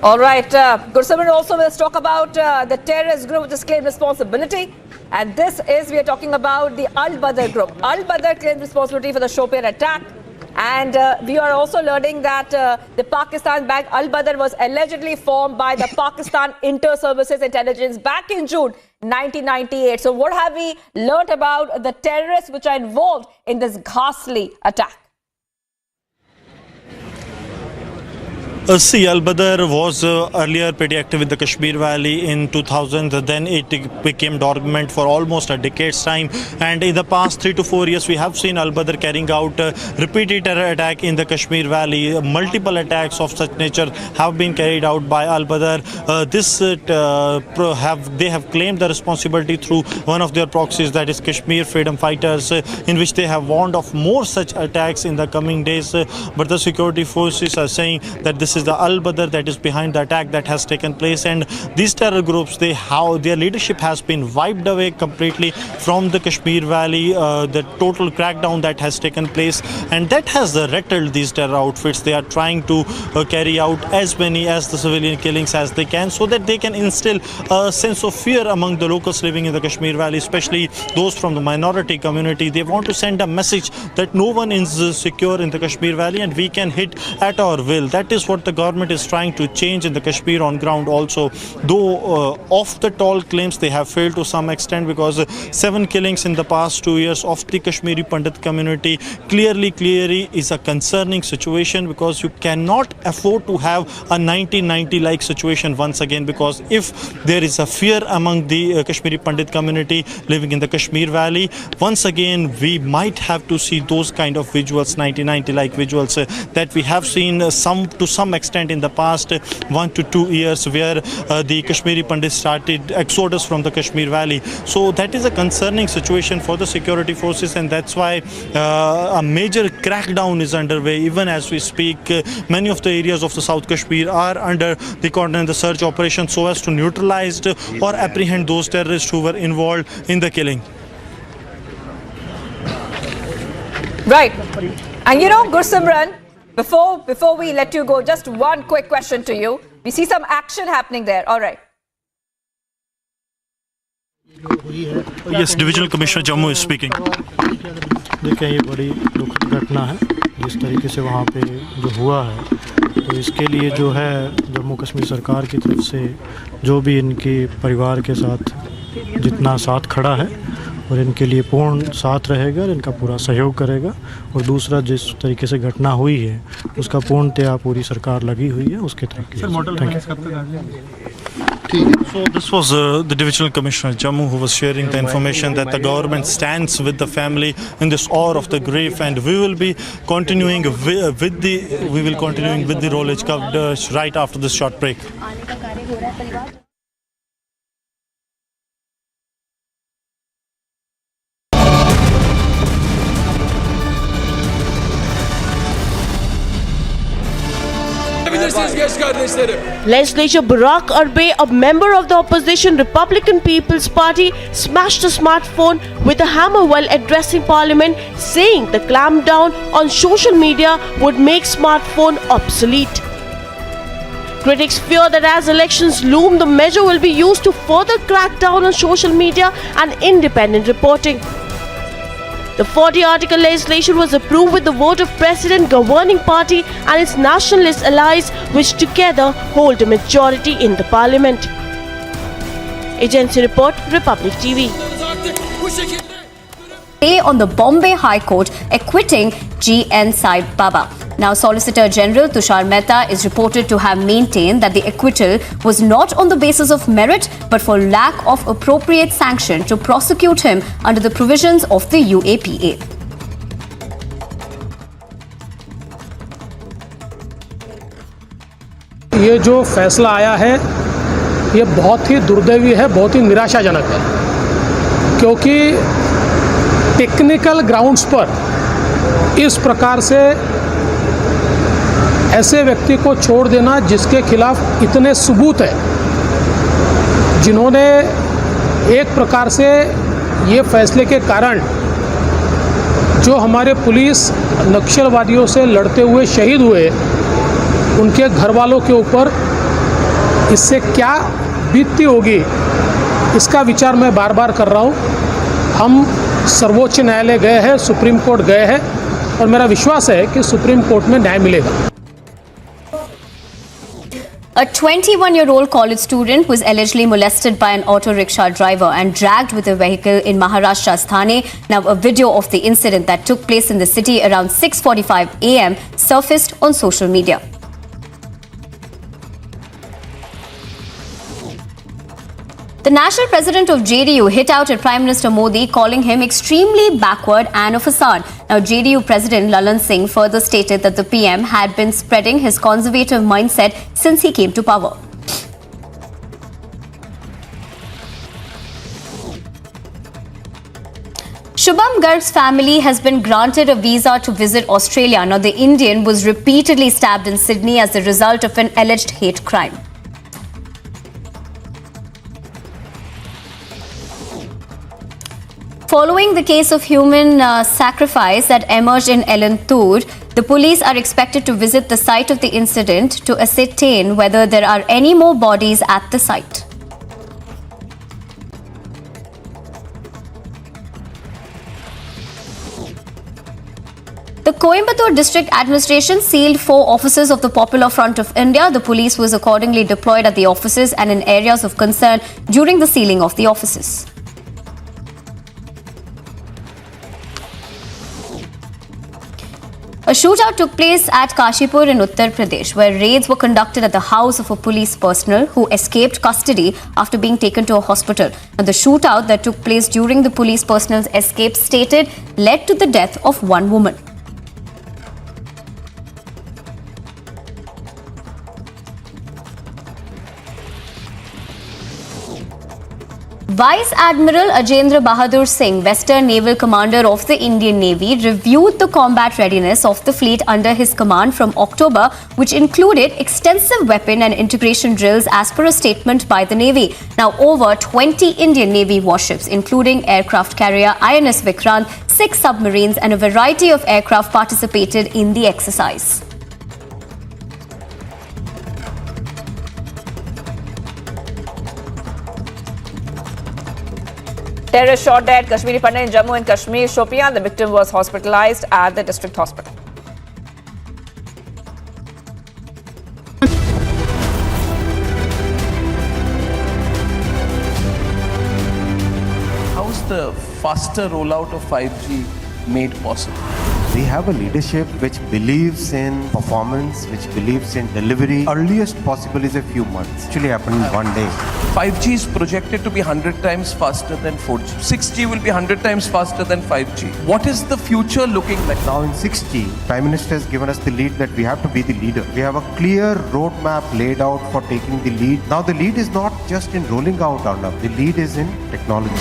All right, Gursimran, also let's talk about the terrorist group which has claimed responsibility. And this is, we are talking about the Al-Badr group. Al-Badr claims responsibility for the Shopian attack. And we are also learning that the Pakistan bank Al-Badr was allegedly formed by the Pakistan Inter-Services Intelligence back in June 1998. So what have we learnt about the terrorists which are involved in this ghastly attack? See, Al-Badr was earlier pretty active in the Kashmir Valley in 2000. Then it became dormant for almost a decade's time. And in the past 3 to 4 years, we have seen Al-Badr carrying out repeated terror attack in the Kashmir Valley. Multiple attacks of such nature have been carried out by Al-Badr. They have claimed the responsibility through one of their proxies, that is Kashmir Freedom Fighters, in which they have warned of more such attacks in the coming days. But the security forces are saying that this is the Al-Badr that is behind the attack that has taken place, and these terror groups, their leadership has been wiped away completely from the Kashmir Valley. The total crackdown that has taken place, and that has rattled these terror outfits. They are trying to carry out as many as the civilian killings as they can, so that they can instill a sense of fear among the locals living in the Kashmir Valley, especially those from the minority community. They want to send a message that no one is secure in the Kashmir Valley and we can hit at our will. That is what the government is trying to change in the Kashmir on ground also. Though off the tall claims, they have failed to some extent, because 7 killings in the past 2 years of the Kashmiri Pandit community clearly is a concerning situation, because you cannot afford to have a 1990 like situation once again, because if there is a fear among the Kashmiri Pandit community living in the Kashmir Valley, once again we might have to see those kind of visuals, 1990 like visuals that we have seen to some extent in the past 1 to 2 years, where the Kashmiri Pandits started exodus from the Kashmir Valley. So that is a concerning situation for the security forces, and that's why a major crackdown is underway even as we speak. Many of the areas of the South Kashmir are under the cordon and the search operation, so as to neutralize or apprehend those terrorists who were involved in the killing. Right. And Gursimran, before we let you go, just one quick question to you. We see some action happening there. All right. Yes, Divisional Commissioner Jammu is speaking. देखिए, ये बड़ी दुखद घटना है जिस तरीके से वहाँ पे जो हुआ है, तो इसके लिए जो है जम्मू कश्मीर सरकार की तरफ से जो भी इनके परिवार के साथ जितना साथ खड़ा है और इनके लिए पूर्ण साथ रहेगा, इनका पूरा सहयोग करेगा। और दूसरा, जिस तरीके से घटना हुई है उसका पूर्णतया पूरी सरकार लगी हुई है उसके तरीके। So this was the Divisional Commissioner Jammu, who was sharing the information that the government stands with the family in this hour of the grief, and we will be continuing with the Rollage coverage right after this short break. Legislator Barack Arbe, a member of the opposition Republican People's Party, smashed a smartphone with a hammer while addressing Parliament, saying the clampdown on social media would make smartphone obsolete. Critics fear that as elections loom, the measure will be used to further crack down on social media and independent reporting. The 40-article legislation was approved with the vote of President, governing party and its nationalist allies, which together hold a majority in the parliament. Agency report, Republic TV. On the Bombay High Court acquitting G.N. Saib Baba. Now, Solicitor General Tushar Mehta is reported to have maintained that the acquittal was not on the basis of merit but for lack of appropriate sanction to prosecute him under the provisions of the UAPA. ये जो फैसला आया है ये बहुत ही दुर्दैवी है, बहुत ही निराशाजनक है, क्योंकि टेक्निकल ग्राउंड्स पर इस प्रकार से ऐसे व्यक्ति को छोड़ देना जिसके खिलाफ इतने सबूत हैं, जिन्होंने एक प्रकार से ये फैसले के कारण जो हमारे पुलिस नक्सलवादियों से लड़ते हुए शहीद हुए, उनके घर वालों के ऊपर इससे क्या बीतती होगी, इसका विचार मैं बार बार कर रहा हूँ। हम सर्वोच्च न्यायालय गए हैं, सुप्रीम कोर्ट गए हैं, और मेरा विश्वास है कि सुप्रीम कोर्ट में न्याय मिलेगा। A 21-year-old college student was allegedly molested by an auto rickshaw driver and dragged with a vehicle in Maharashtra's Thane. Now, a video of the incident that took place in the city around 6:45 a.m. surfaced on social media. The national president of JDU hit out at Prime Minister Modi, calling him extremely backward and a facade. Now, JDU President Lalan Singh further stated that the PM had been spreading his conservative mindset since he came to power. Shubham Garg's family has been granted a visa to visit Australia. Now, the Indian was repeatedly stabbed in Sydney as a result of an alleged hate crime. Following the case of human sacrifice that emerged in Elantur, the police are expected to visit the site of the incident to ascertain whether there are any more bodies at the site. The Coimbatore District Administration sealed 4 offices of the Popular Front of India. The police was accordingly deployed at the offices and in areas of concern during the sealing of the offices. A shootout took place at Kashipur in Uttar Pradesh, where raids were conducted at the house of a police personnel who escaped custody after being taken to a hospital. And the shootout that took place during the police personnel's escape stated led to the death of one woman. Vice Admiral Ajendra Bahadur Singh, Western Naval Commander of the Indian Navy, reviewed the combat readiness of the fleet under his command from October, which included extensive weapon and integration drills as per a statement by the Navy. Now, over 20 Indian Navy warships, including aircraft carrier INS Vikrant, 6 submarines and a variety of aircraft participated in the exercise. Terrorist shot dead Kashmiri Pandit in Jammu and Kashmir, Shopian. The victim was hospitalized at the district hospital. How is the faster rollout of 5G made possible? We have a leadership which believes in performance, which believes in delivery. Earliest possible is a few months. Actually happened in one day. 5G is projected to be 100 times faster than 4G. 6G will be 100 times faster than 5G. What is the future looking like? Now in 6G, Prime Minister has given us the lead that we have to be the leader. We have a clear roadmap laid out for taking the lead. Now the lead is not just in rolling out Arnav. The lead is in technology.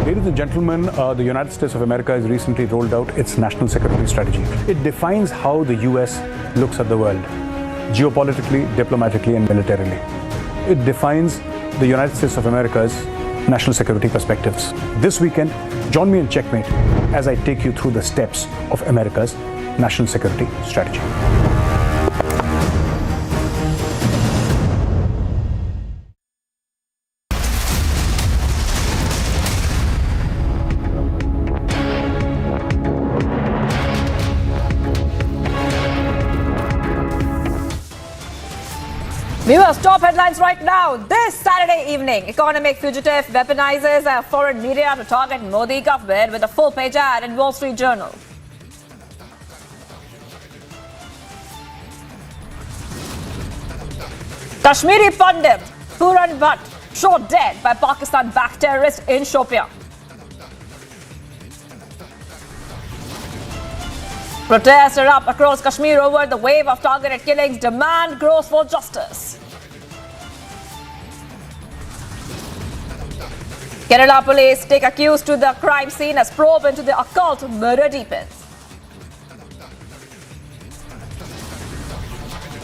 Ladies and gentlemen, the United States of America has recently rolled out its national security strategy. It defines how the US looks at the world, geopolitically, diplomatically, and militarily. It defines the United States of America's national security perspectives. This weekend, join me in Checkmate as I take you through the steps of America's national security strategy. Viewers, top headlines right now. This Saturday evening, economic fugitive weaponizes foreign media to target Modi government with a full-page ad in Wall Street Journal. Kashmiri Pandit Puran Bhatt shot dead by Pakistan-backed terrorists in Shopian. Protests erupt across Kashmir over the wave of targeted killings. Demand grows for justice. Kerala police take accused to the crime scene as probe into the occult murder deepens.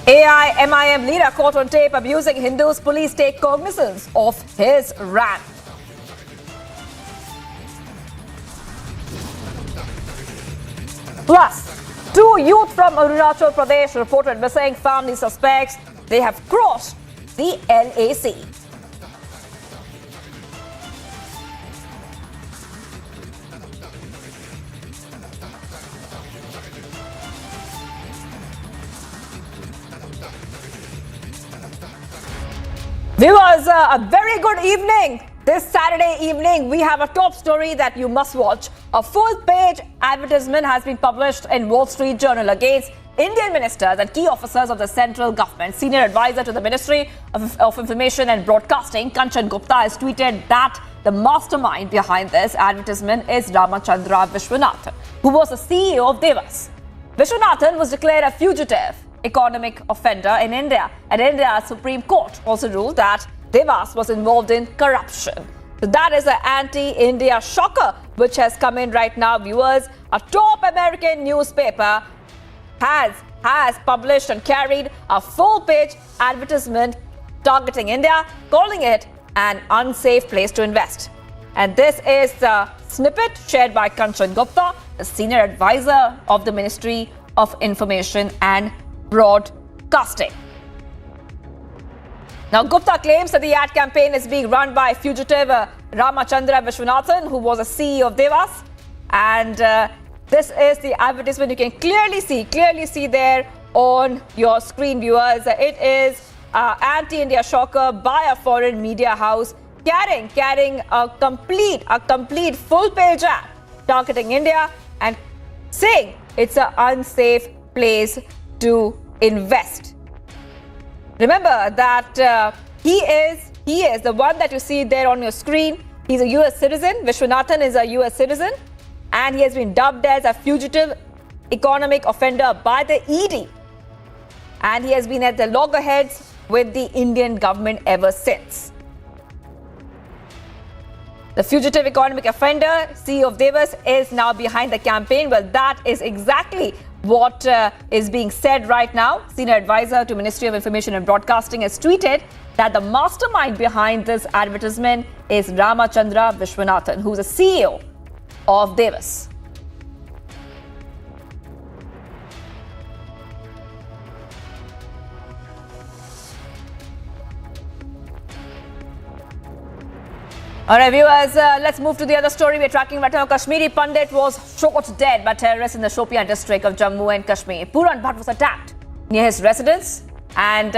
AIMIM leader caught on tape abusing Hindus. Police take cognizance of his rant. Plus, 2 youth from Arunachal Pradesh reported missing. Family suspects they have crossed the LAC. Viewers, a very good evening. This Saturday evening, we have a top story that you must watch. A full-page advertisement has been published in Wall Street Journal against Indian ministers and key officers of the central government. Senior advisor to the Ministry of Information and Broadcasting, Kanchan Gupta, has tweeted that the mastermind behind this advertisement is Ramachandra Vishwanathan, who was the CEO of Devas. Vishwanathan was declared a fugitive economic offender in India, and India's Supreme Court also ruled that Devas was involved in corruption. So that is an anti-India shocker which has come in right now, viewers. A top American newspaper has published and carried a full-page advertisement targeting India, calling it an unsafe place to invest. And this is the snippet shared by Kanchan Gupta, the senior advisor of the Ministry of Information and Broadcasting. Now, Gupta claims that the ad campaign is being run by fugitive Ramachandra Vishwanathan, who was a CEO of Devas. And this is the advertisement you can clearly see there on your screen, viewers. It is anti-India shocker by a foreign media house carrying a complete full-page ad targeting India and saying it's an unsafe place to invest. Remember that he is the one that you see there on your screen. He's a US citizen. Vishwanathan is a US citizen, and he has been dubbed as a fugitive economic offender by the ED. And he has been at the loggerheads with the Indian government ever since. The fugitive economic offender, CEO of Devas, is now behind the campaign. Well, that is exactly what is being said right now. Senior advisor to Ministry of Information and Broadcasting has tweeted that the mastermind behind this advertisement is Ramachandra Vishwanathan, who's a CEO of Devas. All right, viewers, let's move to the other story we're tracking right now. Kashmiri Pandit was shot dead by terrorists in the Shopian district of Jammu and Kashmir. Puran Bhatt was attacked near his residence, and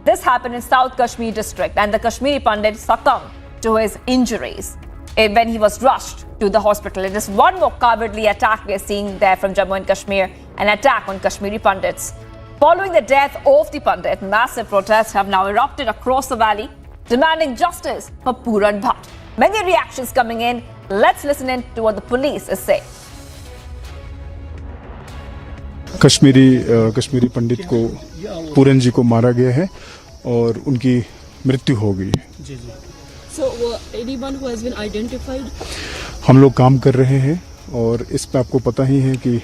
this happened in South Kashmir district. And the Kashmiri Pandit succumbed to his injuries when he was rushed to the hospital. It is one more cowardly attack we are seeing there from Jammu and Kashmir, an attack on Kashmiri Pandits. Following the death of the Pandit, massive protests have now erupted across the valley, demanding justice for Puran Bhatt. Many reactions coming in. Let's listen in to what the police is saying. Kashmiri पंडित को पूरन जी को मारा गया है और उनकी मृत्यु हो गई है। So, anyone who has been identified? हम लोग काम कर रहे हैं और इस पे आपको पता ही है कि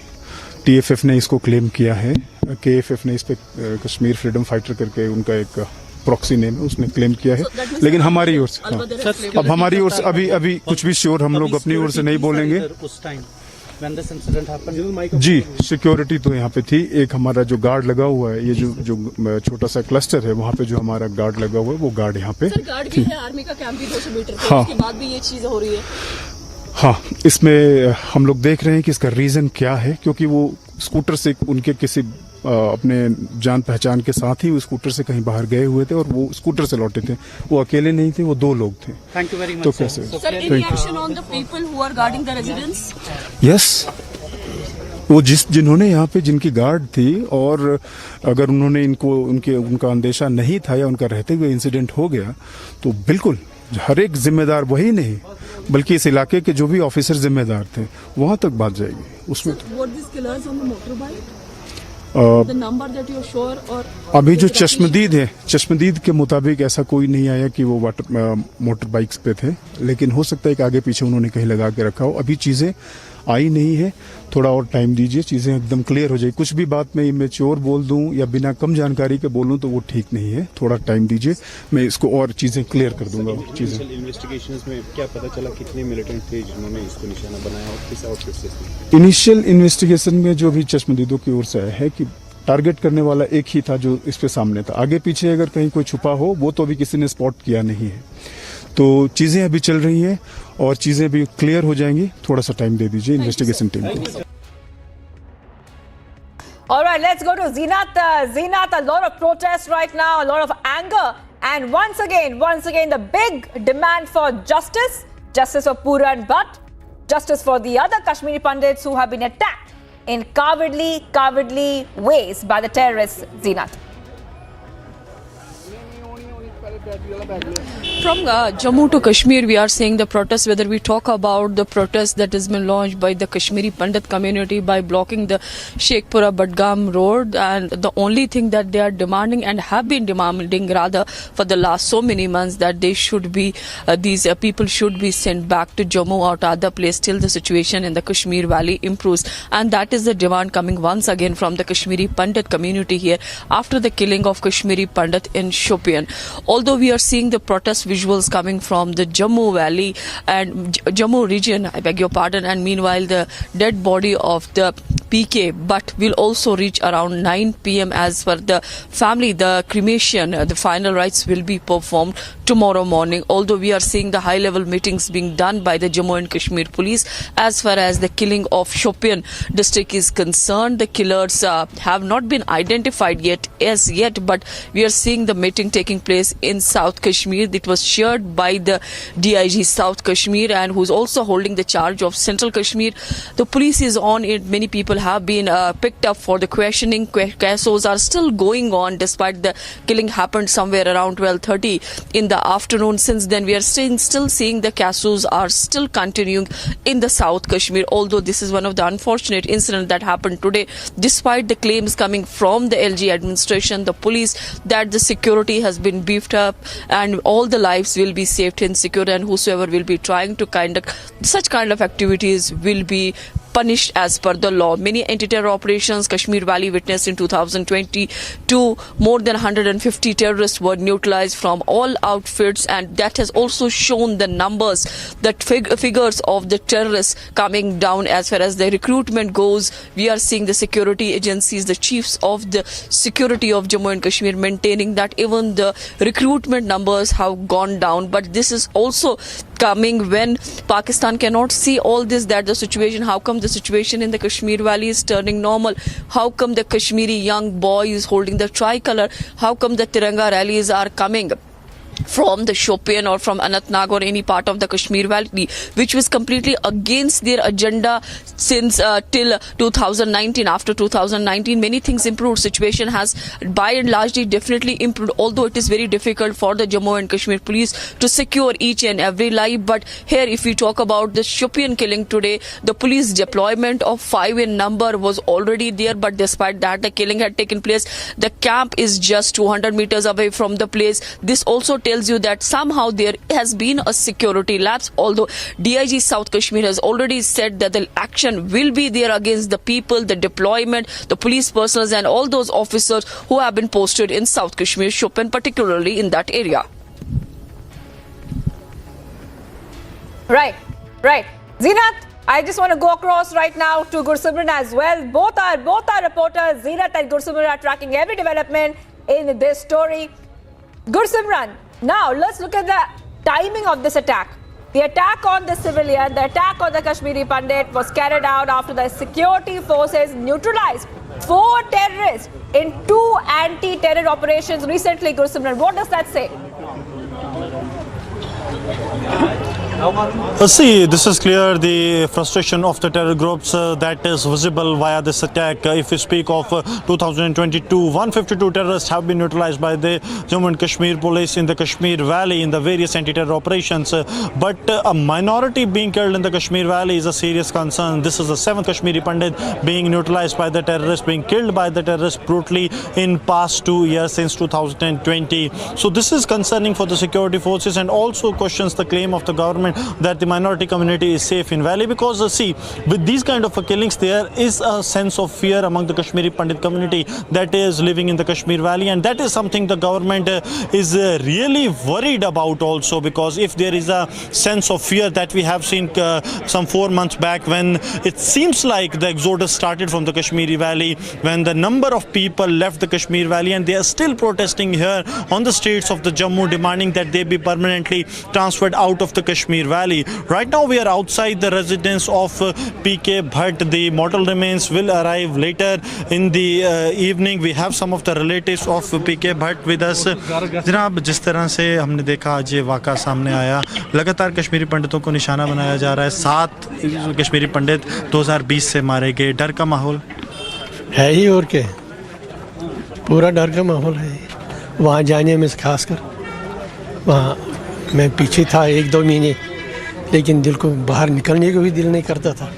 TFF ने इसको क्लेम किया है, KFF ने इस पे कश्मीर फ्रीडम फाइटर करके उनका एक प्रॉक्सी नेम है, उसने क्लेम किया है। लेकिन हमारी ओर से अब हमारी ओर से अभी कुछ भी श्योर हम लोग अपनी ओर से नहीं बोलेंगे। जी, सिक्योरिटी तो यहाँ पे थी। एक हमारा जो गार्ड लगा हुआ है, ये जो छोटा सा क्लस्टर है, वहाँ पे जो हमारा गार्ड लगा हुआ है, वो गार्ड यहाँ पे गार्ड भी है, आर्मी का कैंप भी 200 मीटर पे, उसके बाद भी ये चीज हो रही है। हाँ, इसमें हम लोग देख रहे हैं कि इसका रीजन क्या है, क्योंकि वो स्कूटर से उनके किसी अपने जान पहचान के साथ ही वो स्कूटर से कहीं बाहर गए हुए थे और वो स्कूटर से लौटे थे। वो अकेले नहीं थे, वो 2 लोग थे। Thank you very much. तो कैसे? Sir, any action on the people who are guarding the residence? Yes, वो जिन्होंने यहाँ पे जिनकी गार्ड थी, और अगर उन्होंने उनका अंदेशा नहीं था या उनका रहते हुए इंसिडेंट हो गया, तो बिल्कुल हर एक जिम्मेदार, वही नहीं बल्कि इस इलाके के जो भी ऑफिसर जिम्मेदार थे, वहां तक बात जाएगी उसमें। अभी जो चश्मदीद के मुताबिक ऐसा कोई नहीं आया कि वो मोटर बाइक्स पे थे, लेकिन हो सकता है कि आगे पीछे उन्होंने कहीं लगा के रखा हो। अभी चीजें आई नहीं है, थोड़ा और टाइम दीजिए, चीजें एकदम क्लियर हो जाए। कुछ भी बात मैं इमेच्योर बोल दूं या बिना कम जानकारी के बोलूं तो वो ठीक नहीं है। थोड़ा टाइम दीजिए, मैं इसको और चीजें क्लियर कर दूंगा। चीजें इन्वेस्टिगेशंस में क्या पता चला, कितने मिलिटेंट थे जिन्होंने इसको निशाना बनाया और किस आउटफिट से? इनिशियल इन्वेस्टिगेशन में जो भी चश्मदीदों की ओर से आया है कि टारगेट करने वाला एक ही था जो इस पे सामने था। आगे पीछे अगर कहीं कोई छुपा हो, वो तो अभी किसी ने स्पॉट किया नहीं है। तो चीजें अभी चल रही हैं और चीजें भी क्लियर हो जाएंगी। थोड़ा सा टाइम दे दीजिए इन्वेस्टिगेशन टीम को। All right, let's go to Zeenat. Zeenat, a lot of protests right now, a lot of anger And once again, the big demand for justice for Puran Bhatt, justice for the other Kashmiri Pandits who have been attacked in cowardly ways by the terrorists, Zinat. From Jammu to Kashmir, we are seeing the protest, whether we talk about the protest that has been launched by the Kashmiri Pandit community by blocking the Sheikhpura Badgam road, and the only thing that they are demanding and have been demanding rather for the last so many months, that they should be, these people should be sent back to Jammu or to other place till the situation in the Kashmir Valley improves. And that is the demand coming once again from the Kashmiri Pandit community here after the killing of Kashmiri Pandit in Shopian. Although we are seeing the protest visuals coming from the Jammu Valley and Jammu region, I beg your pardon, and meanwhile the dead body of the PK, but will also reach around 9 p.m. as per the family. The cremation, the final rites will be performed tomorrow morning. Although we are seeing the high-level meetings being done by the Jammu and Kashmir police as far as the killing of Shopian district is concerned. The killers have not been identified yet, but we are seeing the meeting taking place in South Kashmir. It was chaired by the DIG South Kashmir, and who's also holding the charge of Central Kashmir. The police is on it. Many people have been picked up for the questioning. Casos are still going on despite the killing happened somewhere around 12:30 in the afternoon. Since then, we are still seeing the casos are still continuing in the South Kashmir. Although this is one of the unfortunate incidents that happened today, despite the claims coming from the LG administration, the police, that the security has been beefed up and all the lives will be saved and secure, and whosoever will be trying to conduct such kind of activities will be punished as per the law. Many anti-terror operations Kashmir Valley witnessed in 2022. More than 150 terrorists were neutralized from all outfits, and that has also shown the numbers, the figures of the terrorists coming down as far as the recruitment goes. We are seeing the security agencies, the chiefs of the security of Jammu and Kashmir maintaining that even the recruitment numbers have gone down. But this is also coming when Pakistan cannot see all this, that the situation, how come the situation in the Kashmir Valley is turning normal? How come the Kashmiri young boy is holding the tricolor? How come the Tiranga rallies are coming from the Shopian or from Anantnag or any part of the Kashmir Valley, which was completely against their agenda since till 2019. After 2019, many things improved. Situation has by and largely definitely improved, although it is very difficult for the Jammu and Kashmir police to secure each and every life. But here, if we talk about the Shopian killing today, the police deployment of 5 in number was already there, but despite that, the killing had taken place. The camp is just 200 meters away from the place. This also tells you that somehow there has been a security lapse, although DIG South Kashmir has already said that the action will be there against the people, the deployment, the police personnel and all those officers who have been posted in South Kashmir, Shopian, particularly in that area. Right. Zinat, I just want to go across right now to Gursimran as well. Both our reporters, Zinat and Gursimran, are tracking every development in this story. Gursimran, now let's look at the timing of this attack. The attack on the civilian, the attack on the Kashmiri Pandit was carried out after the security forces neutralized 4 terrorists in 2 anti-terror operations recently. Gursimran, what does that say? See, this is clear, the frustration of the terror groups that is visible via this attack. If we speak of 2022, 152 terrorists have been neutralized by the Jammu and Kashmir police in the Kashmir Valley in the various anti-terror operations. But a minority being killed in the Kashmir Valley is a serious concern. This is the 7th Kashmiri Pandit being neutralized by the terrorists, being killed by the terrorists brutally in past 2 years since 2020. So this is concerning for the security forces and also questions the claim of the government that the minority community is safe in Valley, because see, with these kind of killings there is a sense of fear among the Kashmiri Pandit community that is living in the Kashmir Valley, and that is something the government is really worried about also, because if there is a sense of fear that we have seen some 4 months back when it seems like the exodus started from the Kashmiri Valley, when the number of people left the Kashmir Valley and they are still protesting here on the streets of the Jammu demanding that they be permanently transferred out of the Kashmir Kashmir Valley. Right now we are outside the residence of PK Bhatt. The mortal remains will arrive later in the evening. We have some of the relatives of PK Bhatt with us. जनाब, जिस तरह से हमने देखा आज ये वाक़ा सामने आया, लगातार कश्मीरी पंडितों को निशाना बनाया जा रहा है। 7 कश्मीरी पंडित 2020 से मारे गए। डर का माहौल है ही, और क्या, पूरा डर का माहौल है वहाँ जाने में। खासकर वहाँ मैं पीछे था 1-2 महीने, लेकिन दिल को बाहर निकलने को भी दिल नहीं करता था,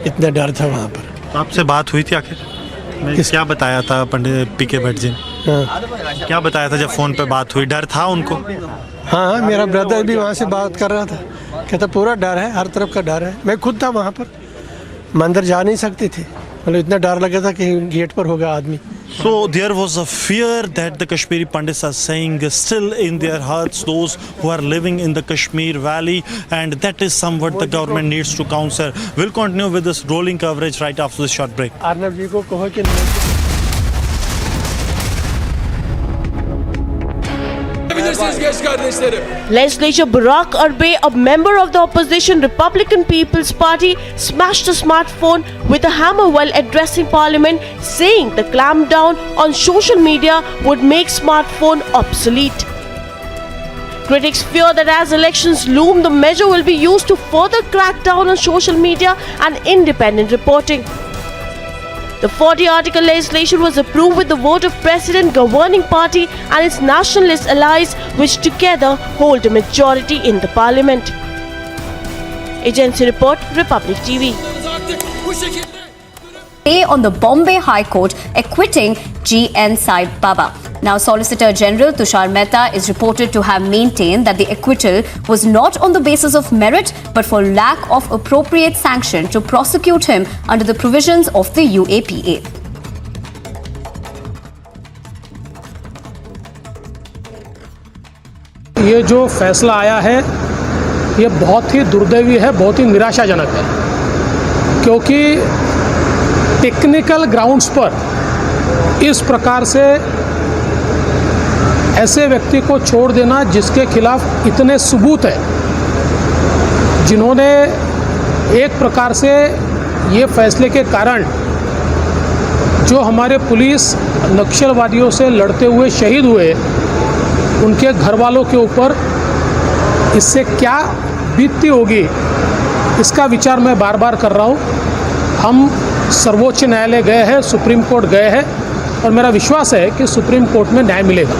इतना डर था वहाँ पर। तो आपसे बात हुई थी आखिर? क्या बताया था पंडित PK भट्ट जी? क्या बताया था जब फ़ोन पे बात हुई? डर था उनको? हाँ, मेरा ब्रदर भी वहाँ से बात कर रहा था, कहता पूरा डर है, हर तरफ का डर है। मैं खुद था वहाँ पर, मंदिर जा नहीं सकते थे, मतलब इतना डर लगा था कि गेट पर होगा आदमी। So there was a fear that the Kashmiri Pandits are saying still in their hearts, those who are living in the Kashmir Valley, and that is somewhat the government needs to counter. We'll continue with this rolling coverage right after this short break. Arnab जी को कहो कि Legislator Barack Arbe, a member of the opposition Republican People's Party, smashed a smartphone with a hammer while addressing Parliament, saying the clampdown on social media would make smartphone obsolete. Critics fear that as elections loom, the measure will be used to further crack down on social media and independent reporting. The 40-article legislation was approved with the vote of President, governing party and its nationalist allies, which together hold a majority in the parliament. Agency report, Republic TV. On the Bombay High Court acquitting G.N. Sai Baba. Now, Solicitor General Tushar Mehta is reported to have maintained that the acquittal was not on the basis of merit but for lack of appropriate sanction to prosecute him under the provisions of the UAPA. ये जो फैसला आया है ये बहुत ही दुर्दैवी है, बहुत ही निराशाजनक है, क्योंकि टेक्निकल ग्राउंड्स पर इस प्रकार से ऐसे व्यक्ति को छोड़ देना जिसके खिलाफ इतने सबूत हैं, जिन्होंने एक प्रकार से ये फैसले के कारण जो हमारे पुलिस नक्सलवादियों से लड़ते हुए शहीद हुए, उनके घर वालों के ऊपर इससे क्या बीतती होगी, इसका विचार मैं बार बार कर रहा हूँ। हम सर्वोच्च न्यायालय गए हैं, सुप्रीम कोर्ट गए हैं, और मेरा विश्वास है कि सुप्रीम कोर्ट में न्याय मिलेगा।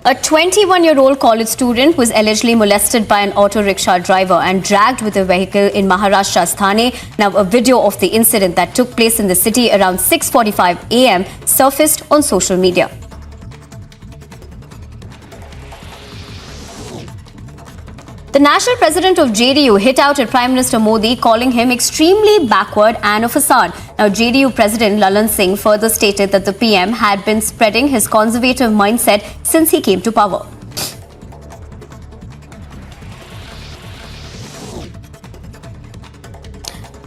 A 21-year-old college student was allegedly molested by an auto rickshaw driver and dragged with a vehicle in Maharashtra's Thane. Now, a video of the incident that took place in the city around 6:45 a.m. surfaced on social media. The national president of JDU hit out at Prime Minister Modi, calling him extremely backward and a facade. Now, JDU President Lalan Singh further stated that the PM had been spreading his conservative mindset since he came to power.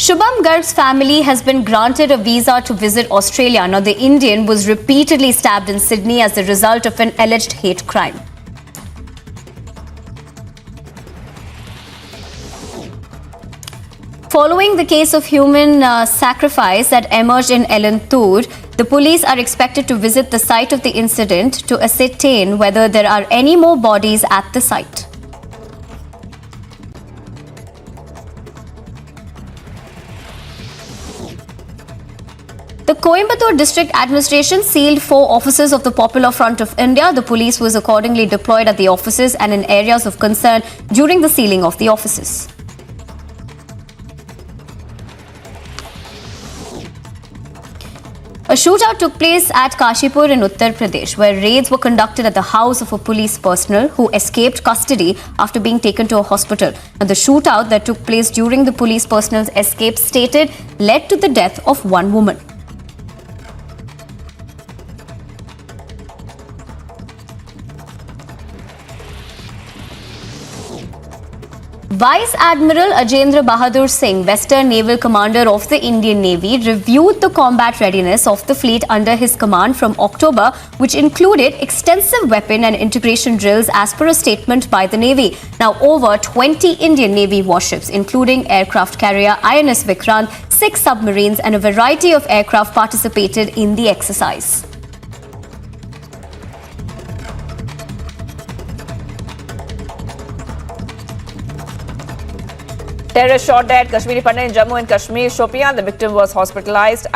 Shubham Garg's family has been granted a visa to visit Australia. Now, the Indian was repeatedly stabbed in Sydney as a result of an alleged hate crime. Following the case of human sacrifice that emerged in Elantur, the police are expected to visit the site of the incident to ascertain whether there are any more bodies at the site. The Coimbatore District Administration sealed 4 offices of the Popular Front of India. The police was accordingly deployed at the offices and in areas of concern during the sealing of the offices. A shootout took place at Kashipur in Uttar Pradesh, where raids were conducted at the house of a police personnel who escaped custody after being taken to a hospital. Now, the shootout that took place during the police personnel's escape stated led to the death of one woman. Vice Admiral Ajendra Bahadur Singh, Western Naval Commander of the Indian Navy, reviewed the combat readiness of the fleet under his command from October, which included extensive weapon and integration drills as per a statement by the Navy. Now, over 20 Indian Navy warships, including aircraft carrier INS Vikrant, 6 submarines and a variety of aircraft participated in the exercise. Terrorist shot dead Kashmiri Pandit in Jammu and Kashmir, Shopian. The victim was hospitalized.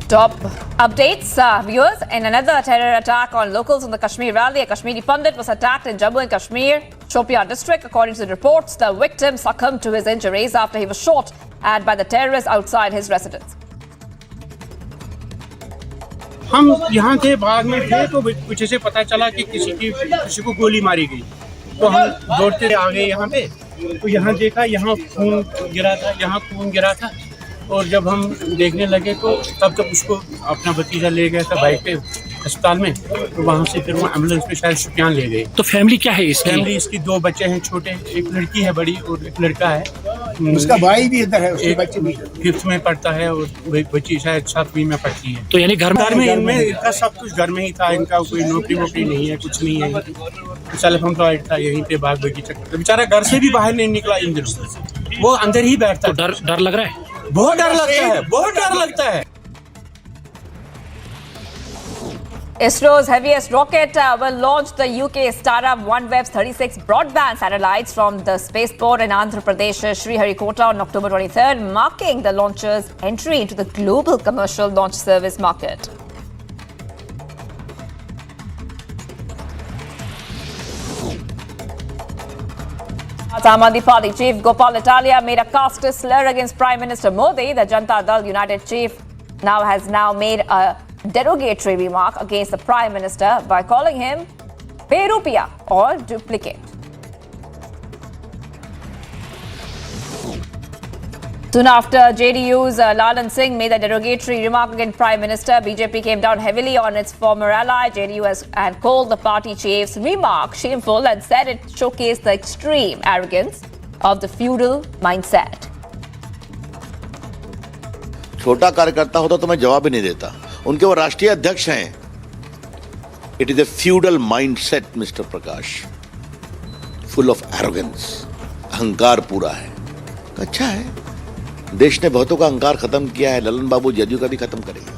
Top updates, viewers. In another terror attack on locals in the Kashmir Valley, a Kashmiri Pandit was attacked in Jammu and Kashmir, Shopian district. According to the reports, the victim succumbed to his injuries after he was shot at by the terrorists outside his residence. हम यहाँ थे, बाग में थे, तो पीछे से पता चला कि किसी को गोली मारी गई। तो हम दौड़ते आ गए यहाँ पे, तो यहाँ देखा, यहाँ खून गिरा था, यहाँ खून गिरा था। और जब हम देखने लगे तो तब तक उसको अपना भतीजा ले गया था बाइक पे अस्पताल में, तो वहाँ से फिर वो एम्बुलेंस में शायद शुपियान ले गए। तो फैमिली क्या है इसकी? फैमिली इसकी 2 बच्चे हैं छोटे, एक लड़की है बड़ी और एक लड़का है। उसका भाई भी इधर है, उसके बच्चे भी 5th में पढ़ता है और बच्ची शायद 7वीं में पढ़ती है। तो यानी घर में इनमें इनका सब कुछ घर में ही था, इनका कोई नौकरी वोकरी नहीं है, कुछ नहीं है, सेल्फ एम्प्लॉयड था, यहीं पे बाग बगीचा करता। बेचारा घर से भी बाहर नहीं निकला इन दिनों, वो अंदर ही बैठता। तो डर लग रहा है? बहुत डर लगता है, बहुत डर लगता है। ISRO's heaviest rocket will launch the UK startup OneWeb's 36 broadband satellites from the spaceport in Andhra Pradesh, Sriharikota on October 23rd, marking the launcher's entry into the global commercial launch service market. Aam Aadmi Party chief Gopal Italia made a caste slur against Prime Minister Modi. The Janata Dal United chief has made a derogatory remark against the Prime Minister by calling him Perupia or duplicate. Soon after JDU's Lalan Singh made a derogatory remark against Prime Minister, BJP came down heavily on its former ally. JDU had called the party chief's remark shameful and said it showcased the extreme arrogance of the feudal mindset. छोटा कार्यकर्ता होता तो मैं जवाब ही नहीं देता। उनके वो राष्ट्रीय अध्यक्ष हैं। It is a feudal mindset mister Prakash, full of arrogance, अहंकार पूरा है। अच्छा है, देश ने बहुतों का अहंकार खत्म किया है, ललन बाबू जदयू का भी खत्म करेंगे।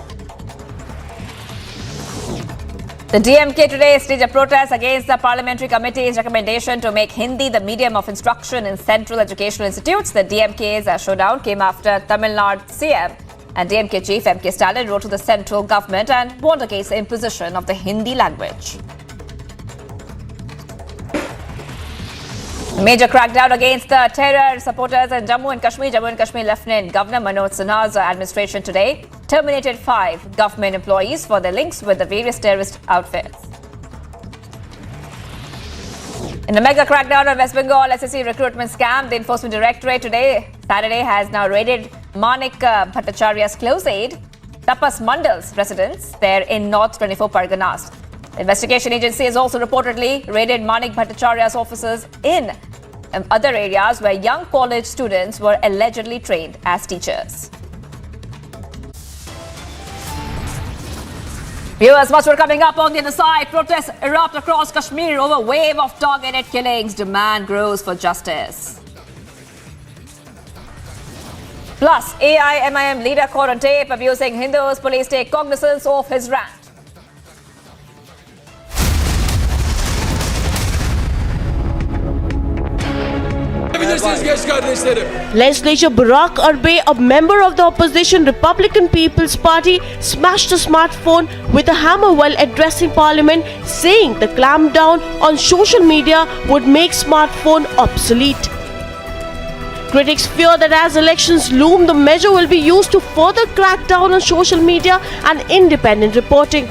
The DMK today staged a protest against the parliamentary committee's recommendation to make Hindi the medium of instruction in central educational institutes. The DMK's showdown came after Tamil Nadu CM and DMK chief M.K. Stalin wrote to the central government and warned against the imposition of the Hindi language. A major crackdown against the terror supporters in Jammu and Kashmir. Jammu and Kashmir Lieutenant Governor Manoj Sinha's administration today terminated 5 government employees for their links with the various terrorist outfits. In a mega crackdown on West Bengal SSC recruitment scam, the Enforcement Directorate Saturday has now raided Manik Bhattacharya's close aide, Tapas Mandal's residence there in North 24 Parganas. The investigation agency has also reportedly raided Manik Bhattacharya's offices in other areas where young college students were allegedly trained as teachers. Viewers, much more coming up on the other side. Protests erupt across Kashmir over wave of targeted killings. Demand grows for justice. Plus, AIMIM leader caught on tape abusing Hindus. Police take cognizance of his rant. Legislature Barack Arbe, a member of the opposition Republican People's Party, smashed a smartphone with a hammer while addressing Parliament, saying the clampdown on social media would make smartphone obsolete. Critics fear that as elections loom, the measure will be used to further crack down on social media and independent reporting.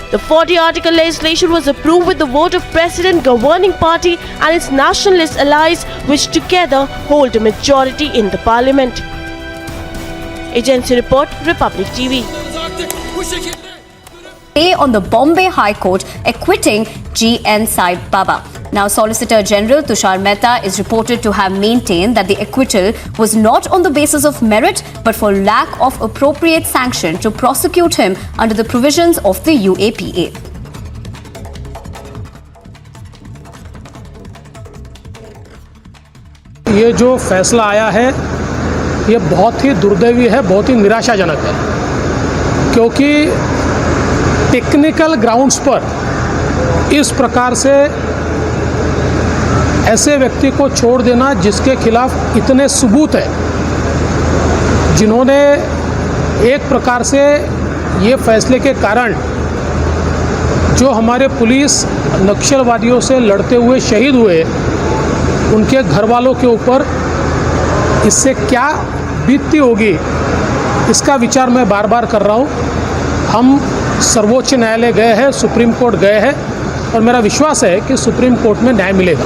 The 40-article legislation was approved with the vote of President, governing party and its nationalist allies, which together hold a majority in the parliament. Agency report, Republic TV. Bu şekilde on the Bombay High Court acquitting G.N. Saib Baba. Now, Solicitor General Tushar Mehta is reported to have maintained that the acquittal was not on the basis of merit but for lack of appropriate sanction to prosecute him under the provisions of the UAPA. ये जो फैसला आया है ये बहुत ही दुर्दैवी है, बहुत ही निराशाजनक है, क्योंकि टेक्निकल ग्राउंड्स पर इस प्रकार से ऐसे व्यक्ति को छोड़ देना जिसके खिलाफ इतने सबूत हैं, जिन्होंने एक प्रकार से ये फैसले के कारण जो हमारे पुलिस नक्सलवादियों से लड़ते हुए शहीद हुए, उनके घर वालों के ऊपर इससे क्या बीतती होगी, इसका विचार मैं बार बार कर रहा हूँ। हम सर्वोच्च न्यायालय गए हैं, सुप्रीम कोर्ट गए हैं, और मेरा विश्वास है कि सुप्रीम कोर्ट में न्याय मिलेगा।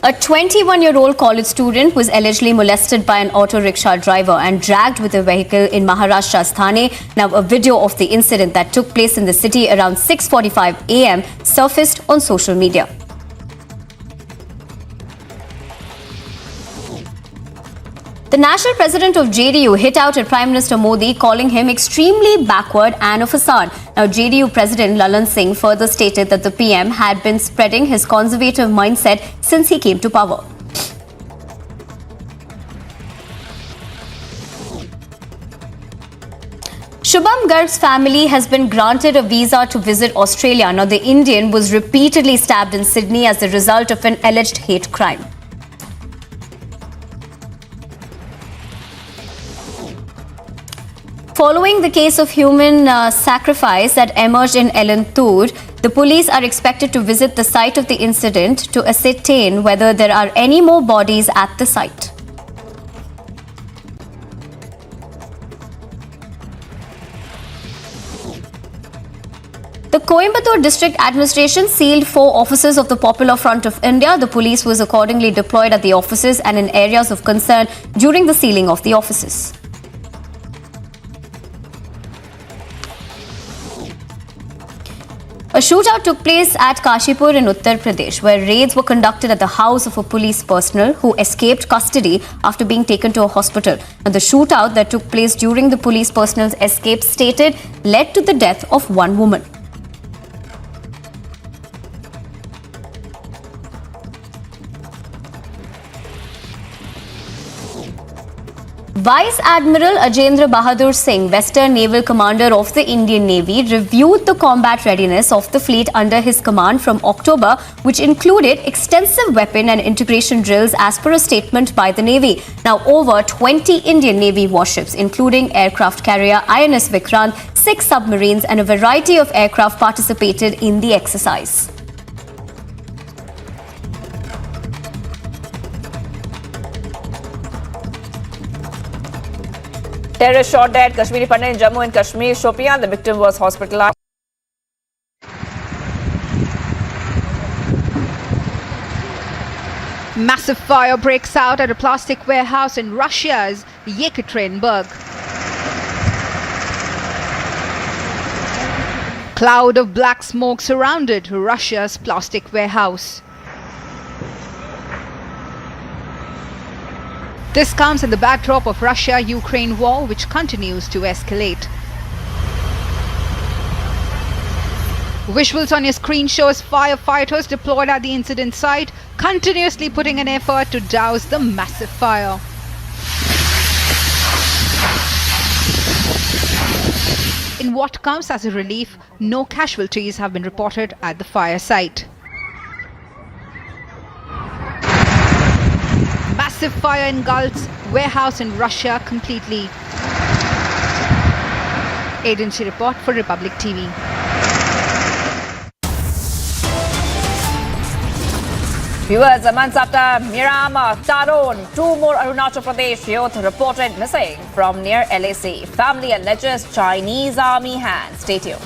A 21-year-old college student was allegedly molested by an auto rickshaw driver and dragged with a vehicle in Maharashtra's Thane. Now, a video of the incident that took place in the city around 6:45 a.m. surfaced on social media. The national president of JDU hit out at Prime Minister Modi, calling him extremely backward and a facade. Now, JDU President Lalan Singh further stated that the PM had been spreading his conservative mindset since he came to power. Shubham Garg's family has been granted a visa to visit Australia. Now, the Indian was repeatedly stabbed in Sydney as a result of an alleged hate crime. Following the case of human sacrifice that emerged in Elantur, the police are expected to visit the site of the incident to ascertain whether there are any more bodies at the site. The Coimbatore District Administration sealed 4 offices of the Popular Front of India. The police was accordingly deployed at the offices and in areas of concern during the sealing of the offices. A shootout took place at Kashipur in Uttar Pradesh, where raids were conducted at the house of a police personnel who escaped custody after being taken to a hospital. And the shootout that took place during the police personnel's escape stated led to the death of one woman. Vice Admiral Ajendra Bahadur Singh, Western Naval Commander of the Indian Navy, reviewed the combat readiness of the fleet under his command from October, which included extensive weapon and integration drills as per a statement by the Navy. Now, over 20 Indian Navy warships, including aircraft carrier INS Vikrant, 6 submarines and a variety of aircraft participated in the exercise. Terrorist shot dead Kashmiri Pandit in Jammu and Kashmir, Shopian. The victim was hospitalized. Massive fire breaks out at a plastic warehouse in Russia's Yekaterinburg. Cloud of black smoke surrounded Russia's plastic warehouse. This comes in the backdrop of Russia-Ukraine war, which continues to escalate. Visuals on your screen shows firefighters deployed at the incident site, continuously putting an effort to douse the massive fire. In what comes as a relief, no casualties have been reported at the fire site. Massive fire engulfs warehouse in Russia completely. Agency report for Republic TV. Viewers, months after Miram Taron, 2 more Arunachal Pradesh youth reported missing from near LAC. Family alleges Chinese army hands. Stay tuned.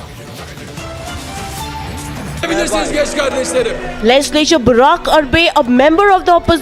Legislature Barack Arbe, a member of the opposition.